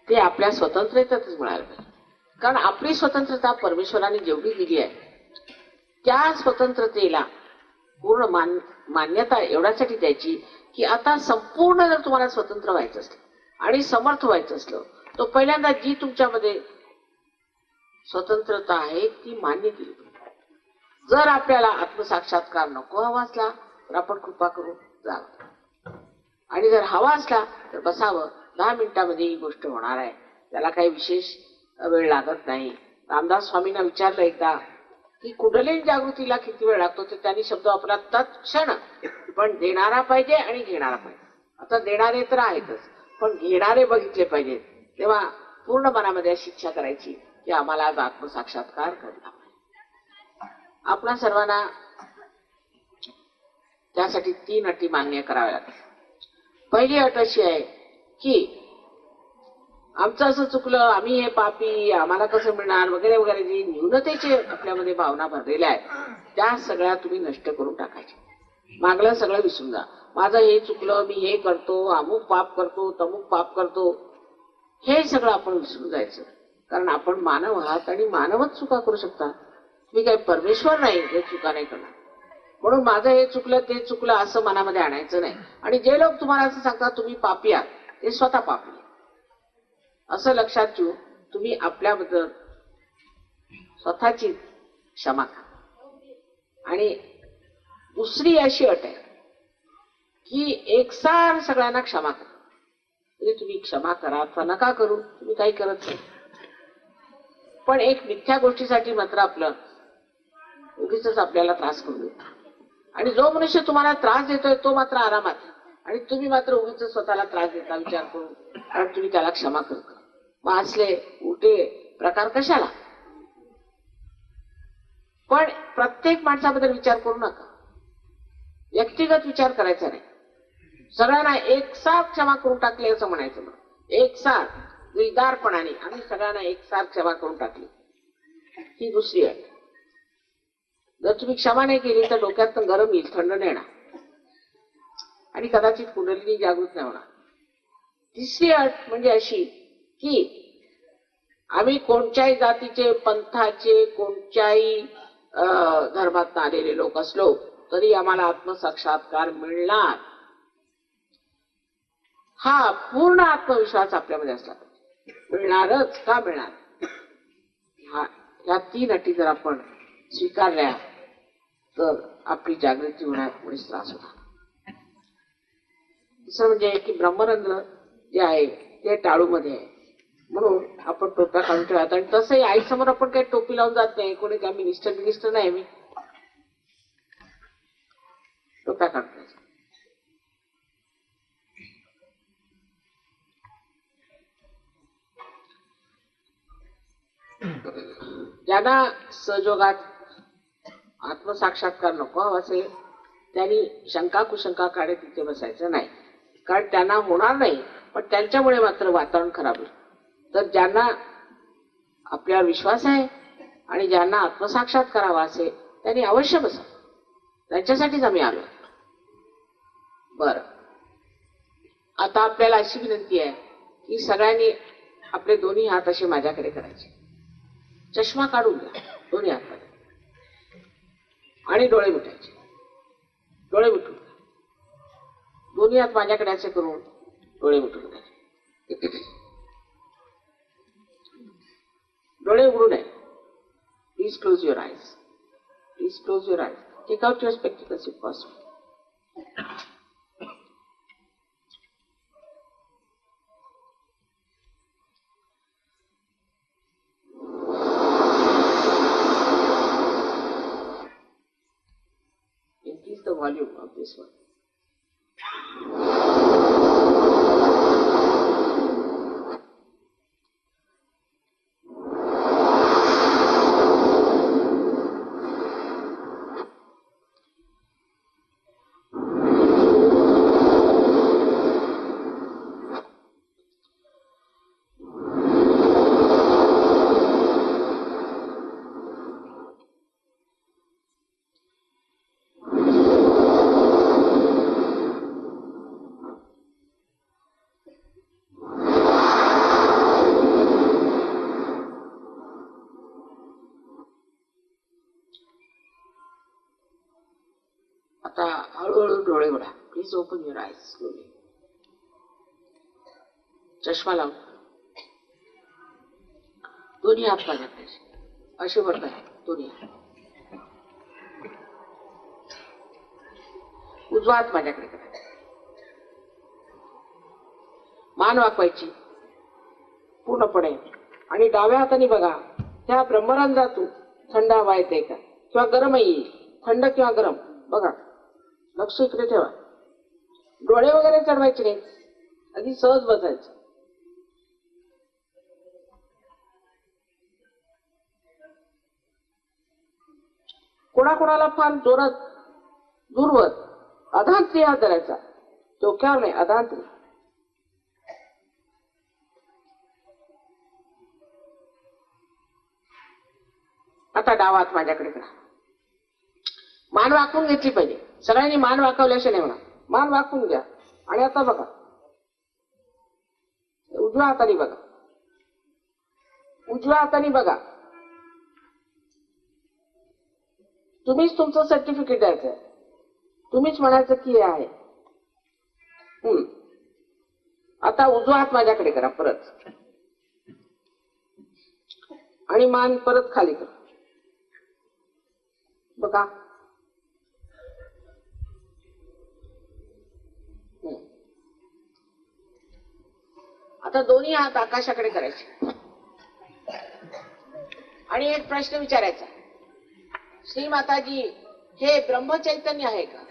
ते आपल्या स्वतंत्रतेतच मिळालं पाहिजे. कारण आपली स्वतंत्रता परमेश्वराने जेवढी दिली आहे त्या स्वतंत्रतेला पूर्ण मान्यता एवढ्यासाठी द्यायची की आता संपूर्ण जर तुम्हाला स्वतंत्र व्हायचं असलं आणि समर्थ व्हायचं असलं तर पहिल्यांदा जी तुमच्यामध्ये स्वतंत्रता आहे ती मान्य केली. जर आपल्याला आत्मसाक्षात्कार नको हवा असला तर आपण कृपा करून जावं. आणि जर हवा असला तर बसावं. 10 मिनिटांमध्ये ही गोष्ट होणार आहे. त्याला काही विशेष वेळ लागत नाही. रामदास स्वामींना विचारलं एकदा की कुंडलिनी जागृतीला किती वेळ लागतो, तर त्यांनी शब्द वापरला तत्क्षण. पण देणारा पाहिजे आणि घेणारा पाहिजे. आता देणारे तर आहेतच, पण घेणारे बघितले पाहिजेत. तेव्हा पूर्ण मनामध्ये अशी इच्छा करायची की आम्हाला आज आत्मसाक्षात्कार घडला. आपल्या सर्वांना त्यासाठी 3 अटी मान्य कराव्या लागतात. पहिली अट अशी आहे की आमचं असं चुकलं, आम्ही हे पापी, आम्हाला कसं मिळणार वगैरे वगैरे, जी न्यूनतेचे आपल्यामध्ये भावना भरलेल्या आहेत त्या सगळ्या तुम्ही नष्ट करून टाकायच्या. मागलं सगळं विसरून जा. माझं हे चुकलं, मी हे करतो, अमुक पाप करतो, तमुक पाप करतो, हे सगळं आपण विसरून जायचं. कारण आपण मानव आहात आणि मानवच चुका करू शकतात. तुम्ही काही परमेश्वर नाही जे चुका नाही करणार. म्हणून माझं हे चुकलं ते चुकलं असं मनामध्ये आणायचं नाही. आणि जे लोक तुम्हाला असं सांगतात तुम्ही पापी आहात ते स्वतः पापी असं लक्षात ठेवून तुम्ही आपल्याबद्दल स्वतःची क्षमा करा. आणि दुसरी अशी अट आहे की एकसार सगळ्यांना क्षमा करा. म्हणजे तुम्ही क्षमा करा अथवा नका करू, तुम्ही काही करत नाही, पण एक मिथ्या गोष्टीसाठी मात्र आपलं उगीच आपल्याला त्रास करून देतो. आणि जो मनुष्य तुम्हाला त्रास देतोय तो मात्र आरामात, आणि तुम्ही मात्र उगीच स्वतःला त्रास देता विचार करून, कारण तुम्ही त्याला क्षमा करता. मग असले उलटे प्रकार कशाला? पण प्रत्येक माणसाबद्दल विचार करू नका, व्यक्तिगत विचार करायचा नाही. सगळ्यांना एकसाथ क्षमा करून टाकले असं म्हणायचं. मग एकसाथ दिलदारपणाने आम्ही सगळ्यांना एकसाथ क्षमा करून टाकली, ही दुसरी अट. जर तुम्ही क्षमा नाही केली तर डोक्यात गरम येईल, थंड नाही येणार आणि कदाचित कुंडलिनी जागृत नाही होणार. तिसरी अट म्हणजे अशी की आम्ही कोणत्याही जातीचे, पंथाचे, कोणत्याही धर्मात आलेले लोक असलो तरी आम्हाला आत्मसाक्षात्कार मिळणार, हा पूर्ण आत्मविश्वास आपल्यामध्ये असला पाहिजे. मिळणारच का मिळणार, ह्या 3 अटी जर आपण स्वीकारल्या तर आपली जागृती होण्यात कोणीच त्रास होणार. दुसरं म्हणजे की ब्रह्मरंध्र जे आहे ते टाळूमध्ये आहे, म्हणून आपण टोप्या काढून ठेवतात. आणि तसंही आई समोर आपण काही टोपी लावून जात नाही, कोणी काय मिनिस्टर नाही, मी टोप्या काढतो. ज्यांना सहयोगात आत्मसाक्षात्कार नको हवा असेल त्यांनी शंका कुशंका काढत तिथे बसायचं नाही, कारण त्यांना होणार नाही, पण त्यांच्यामुळे मात्र वातावरण खराब होईल. तर ज्यांना आपल्यावर विश्वास आहे आणि ज्यांना आत्मसाक्षात करावा असेल त्यांनी अवश्य बसा, त्यांच्यासाठीच आम्ही आलो. बरं, आता आपल्याला अशी विनंती आहे की सगळ्यांनी आपले दोन्ही हात असे माझ्याकडे करायचे, चष्मा काढून घ्या दोन्ही हाताने आणि डोळे मिटायचे. डोळे मिटून दोन्ही हात माझ्याकडे असे करून डोळे मिटून घ्यायचे. डोळे उघडू नये. Please close your eyes. Please close your eyes. Take out your spectacles if possible. Increase the volume of this one. आता हळूहळू डोळे उघडा. Please open your eyes slowly. चष्मा लावून दोन्ही हात माझ्याकडे असे वर करा. दोन्ही हात उजवा हात माझ्याकडे करा. मान वाकवायची पूर्णपणे आणि डाव्या हाताने बघा त्या ब्रह्मरंध्रातून थंड हवा येते का किंवा गरम येईल. थंड किंवा गरम बघा. लक्ष इकडे ठेवा. डोळे वगैरे चढवायचे नाही, अगदी सहज बसायचं. कोणाकोणाला फार जोरात दूरवर अधांत्री हात धरायचा, डोक्यावर नाही, अधांत्री. आता डावा हात माझ्याकडे करा. मान वाकवून घेतली पाहिजे. सगळ्यांनी मान वाकवल्याशिवाय नाही म्हणा. मान वाकवून घ्या. आणि आता बघा, उजव्या हाताने बघा, उजव्या हाताने बघा. तुम्हीच तुमचं सर्टिफिकेट द्यायचं, तुम्हीच म्हणायचं की हे आहे. आता उजवा हात माझ्याकडे करा परत, आणि मान परत खाली करा. बघा, आता दोन्ही हात आकाशाकडे करायचे आणि एक प्रश्न विचारायचा. श्री माताजी, हे ब्रह्मचैतन्य आहे का,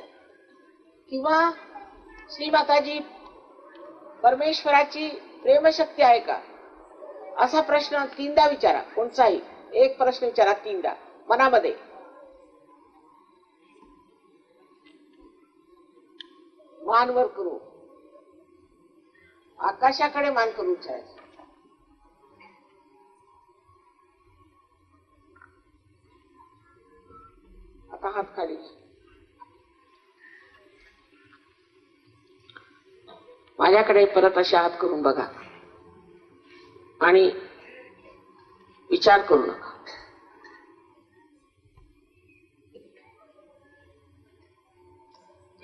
किंवा श्री माताजी परमेश्वराची प्रेमशक्ती आहे का, असा प्रश्न 3दा विचारा. कोणताही एक प्रश्न विचारा 3दा मनामध्ये. मान वर करू, आकाशाकडे मान करून विचारायचं. आता हात खाली. माझ्याकडे परत असे हात करून बघा आणि विचार करू नका.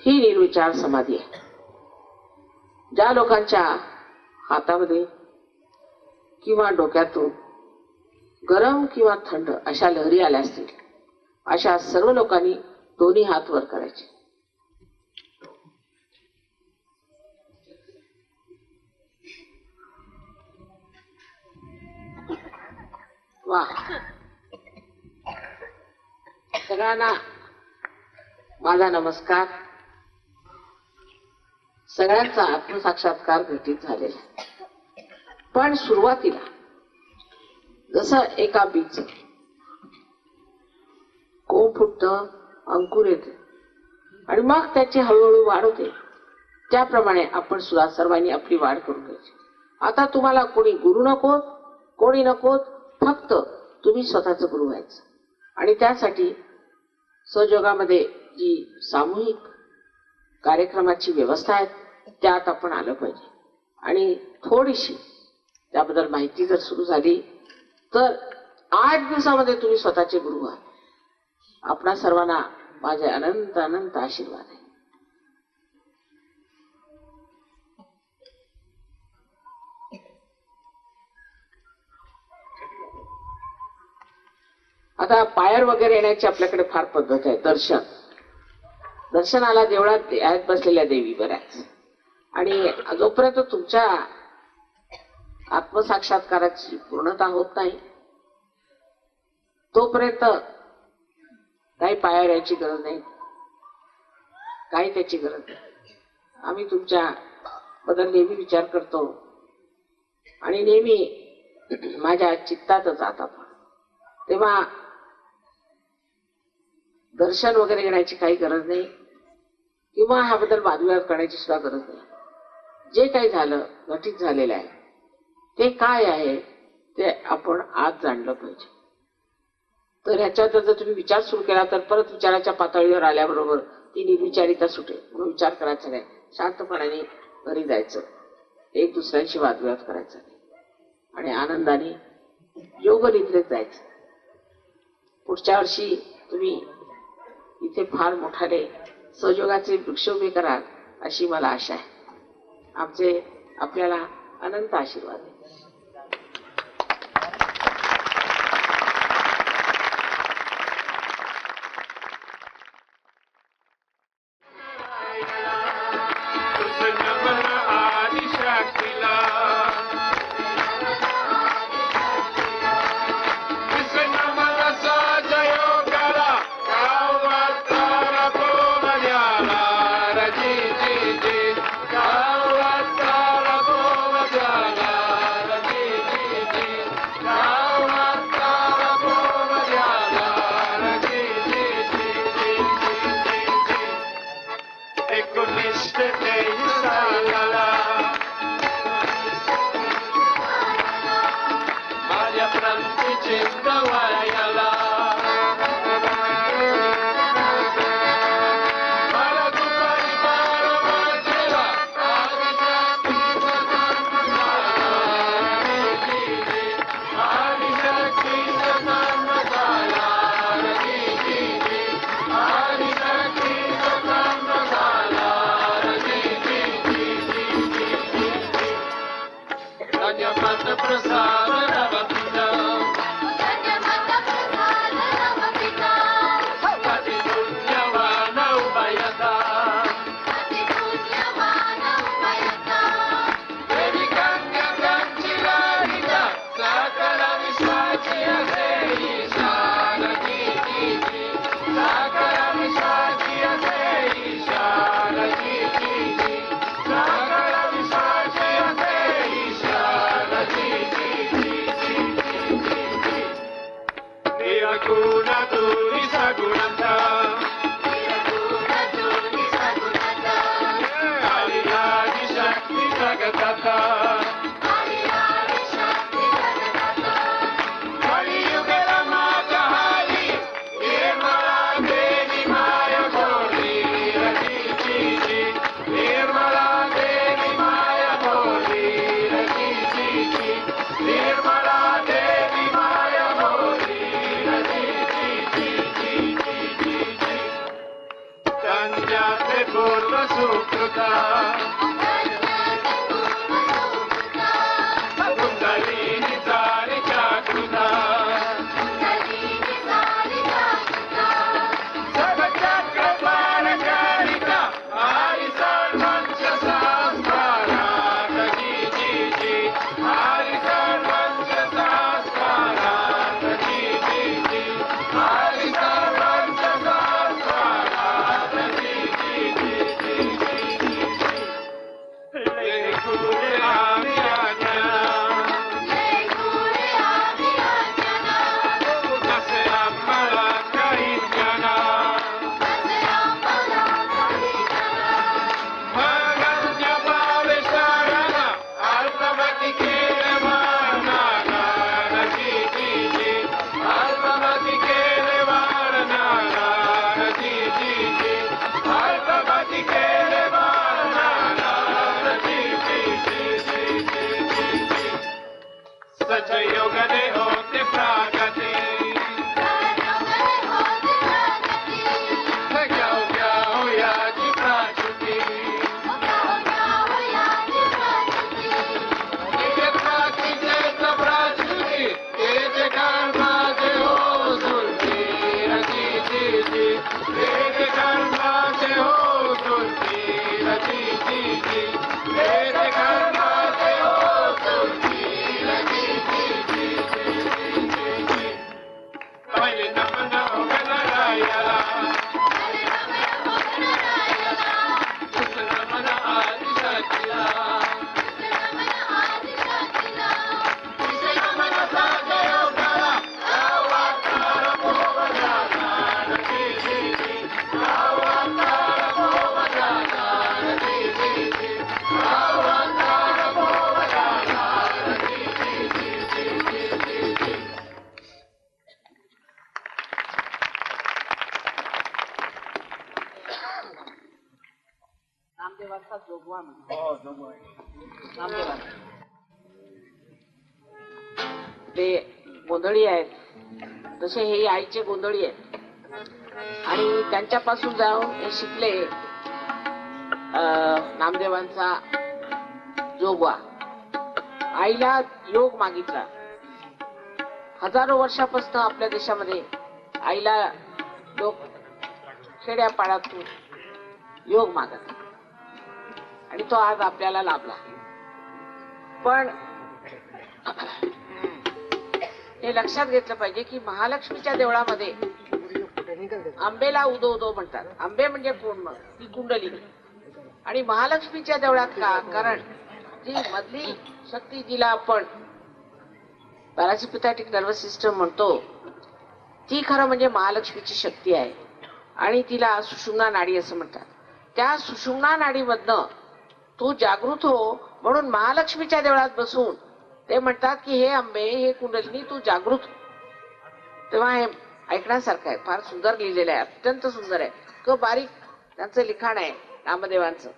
ही निर्विचार समाधी आहे. ज्या लोकांच्या हातामध्ये किंवा डोक्यातून गरम किंवा थंड अशा लहरी आल्या असतील, अशा सर्व लोकांनी दोन्ही हात वर करायचे. वा, सगळ्यांना माझा नमस्कार. सगळ्यांचा आत्मसाक्षात्कार घटित झालेला. पण सुरुवातीला जसं एका बीज कोंब फुटतं, अंकुर येते आणि मग त्याची हळूहळू वाढ होते, त्याप्रमाणे आपण सुद्धा सर्वांनी आपली वाढ करून घ्यायची. आता तुम्हाला कोणी गुरु नकोत, कोणी नकोत, फक्त तुम्ही स्वतःच गुरु व्हायचं. आणि त्यासाठी सहयोगामध्ये जी सामूहिक कार्यक्रमाची व्यवस्था आहे त्यात आपण आलं पाहिजे. आणि थोडीशी त्याबद्दल माहिती जर सुरू झाली तर 8 दिवसामध्ये तुम्ही स्वतःचे गुरु व्हा. आपणा सर्वांना माझे अनंत अनंत आशीर्वाद आहे. आता पायर वगैरे येण्याची आपल्याकडे फार पद्धत आहे. दर्शनाला देवळात आहेत बसलेल्या देवी बऱ्याच. आणि जोपर्यंत तुमच्या आत्मसाक्षात्काराची पूर्णता होत नाही तोपर्यंत काही पायावर यायची गरज नाही, काही त्याची गरज नाही. आम्ही तुमच्या बद्दल नेहमी विचार करतो आणि नेहमी माझ्या चित्तातच आता. तेव्हा दर्शन वगैरे घेण्याची काही गरज नाही किंवा ह्याबद्दल वादविवाद करण्याची सुद्धा गरज नाही. जे काही झालं, घटित झालेलं आहे, ते काय आहे ते आपण आज जाणलं पाहिजे. तर ह्याच्यात जर तुम्ही विचार सुरू केला तर परत विचाराच्या पातळीवर आल्याबरोबर ती निर्विचारिता सुटेल. म्हणून विचार करायचा नाही, शांतपणाने घरी जायचं, एक दुसऱ्यांशी वादविवाद करायचा नाही आणि आनंदाने योगनिद्रेत जायचं. पुढच्या वर्षी तुम्ही इथे फार मोठाले सहयोगाचे वृक्ष उभे कराल अशी मला आशा आहे. आमचे आपल्याला अनंत आशीर्वाद आहे. जी जी जी, गावात तारा गोवा झाला. नामदेवाचा जोगवा म्हणतो. नामदेवा ते गोंधळी आहेत तसे हे आईचे गोंधळी आहेत आणि त्यांच्यापासून जाऊन हे शिकले नामदेवांचा जोगवा. आईला योग मागितला. हजारो वर्षापासून आपल्या देशामध्ये आईला लोक खेड्यापाड्यातून योग मागत आणि तो आज आपल्याला लाभला. पण हे लक्षात घेतलं पाहिजे की महालक्ष्मीच्या देवळामध्ये आंबेला उदो उदो म्हणतात. आंबे म्हणजे पूर्ण ती कुंडली आणि महालक्ष्मीच्या देवळात का? कारण जी मधली शक्ती जिला आपण पॅरासिम्पॅथेटिक नर्वस सिस्टम म्हणतो ती खरं म्हणजे महालक्ष्मीची शक्ती आहे आणि तिला सुषुम्ना नाडी असं म्हणतात. त्या सुषुम्ना नाडीमधनं तू जागृत हो म्हणून महालक्ष्मीच्या देवळात बसून ते म्हणतात की हे आंबे हे कुंडलिनी तू जागृत हो. तेव्हा हे ऐकण्यासारखं आहे, फार सुंदर लिहिलेलं आहे, अत्यंत सुंदर आहे, इतकं बारीक त्यांचं लिखाण आहे नामदेवांचं.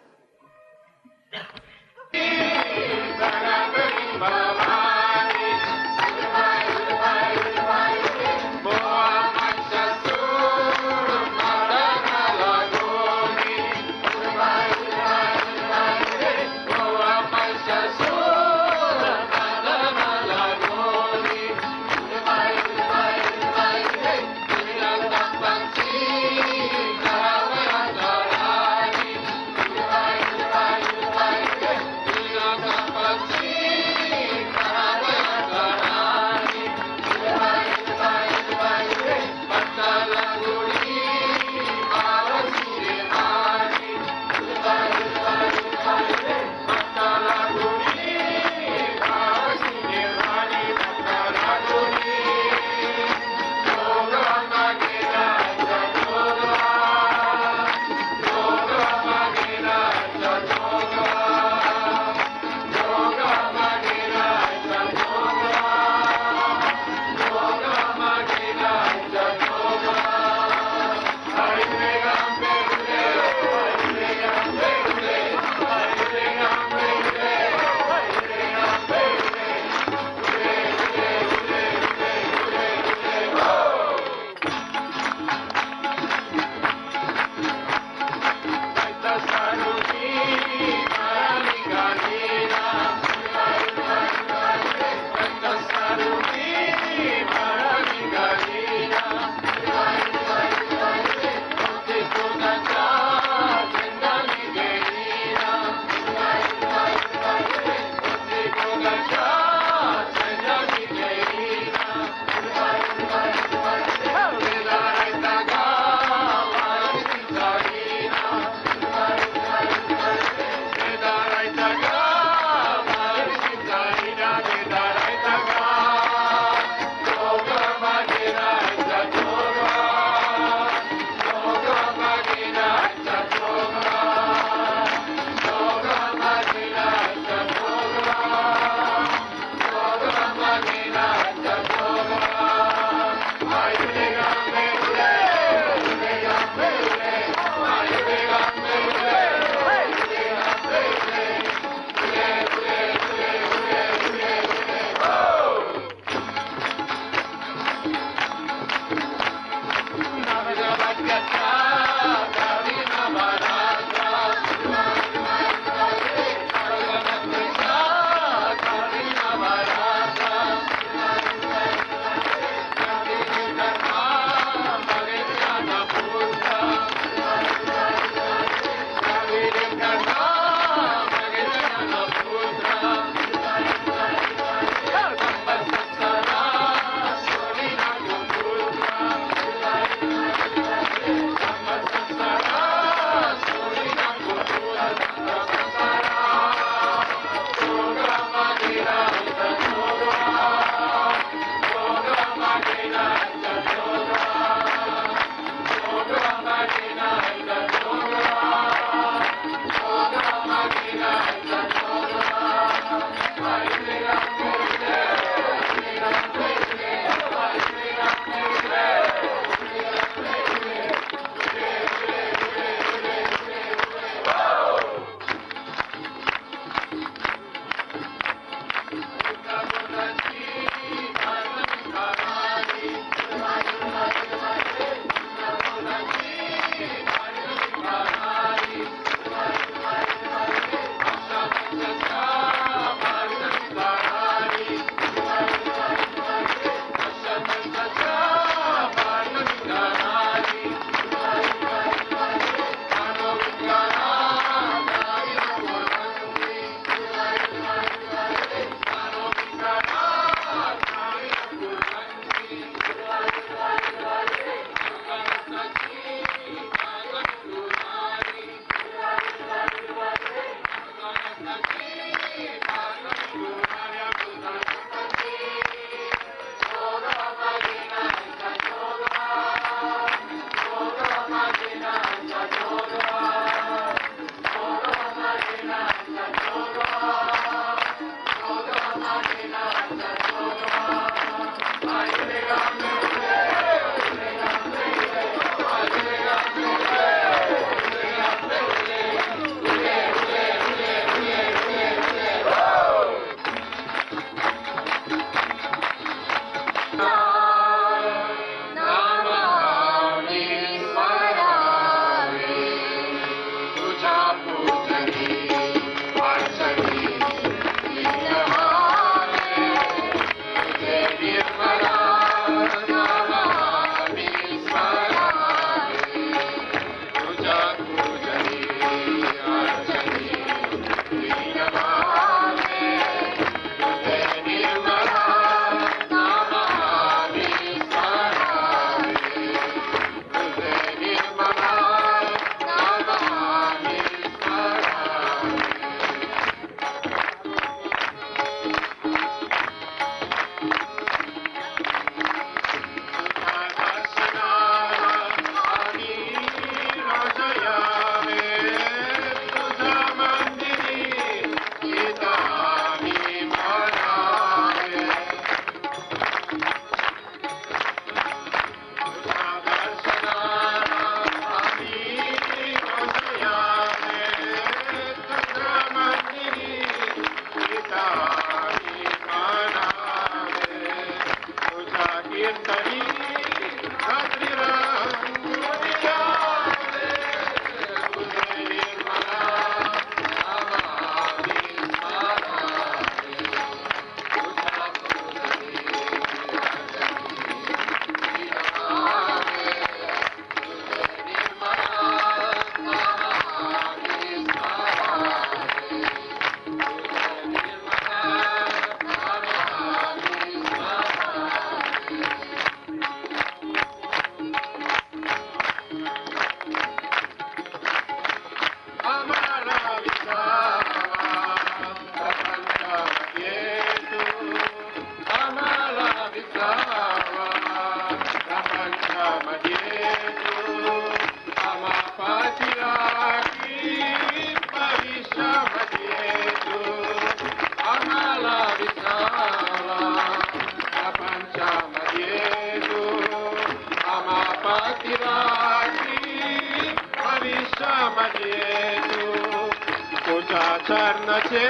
चरणाचे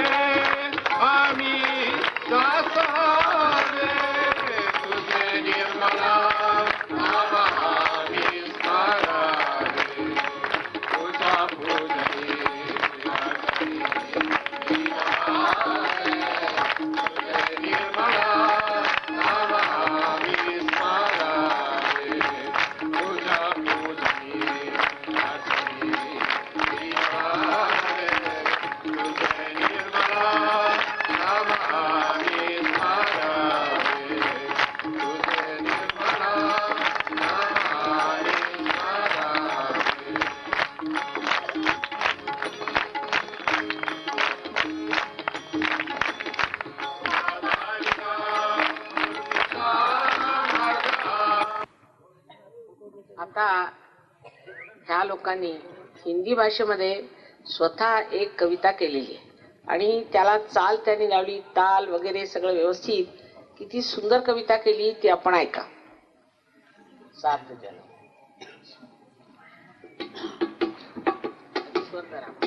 आम्ही दास आहोत, तुझे निर्मला नाम आम्ही स्मरावे, तुझ्या पूजनी तुझे निर्मला नाम आम्ही स्मरावे, तुझ्या पूजनी आता ह्या लोकांनी हिंदी भाषेमध्ये स्वतः एक कविता केलेली आहे आणि त्याला चाल त्यांनी लावली, ताल वगैरे सगळं व्यवस्थित. किती सुंदर कविता केली ती आपण ऐका. सार्थ जन स्वर करा.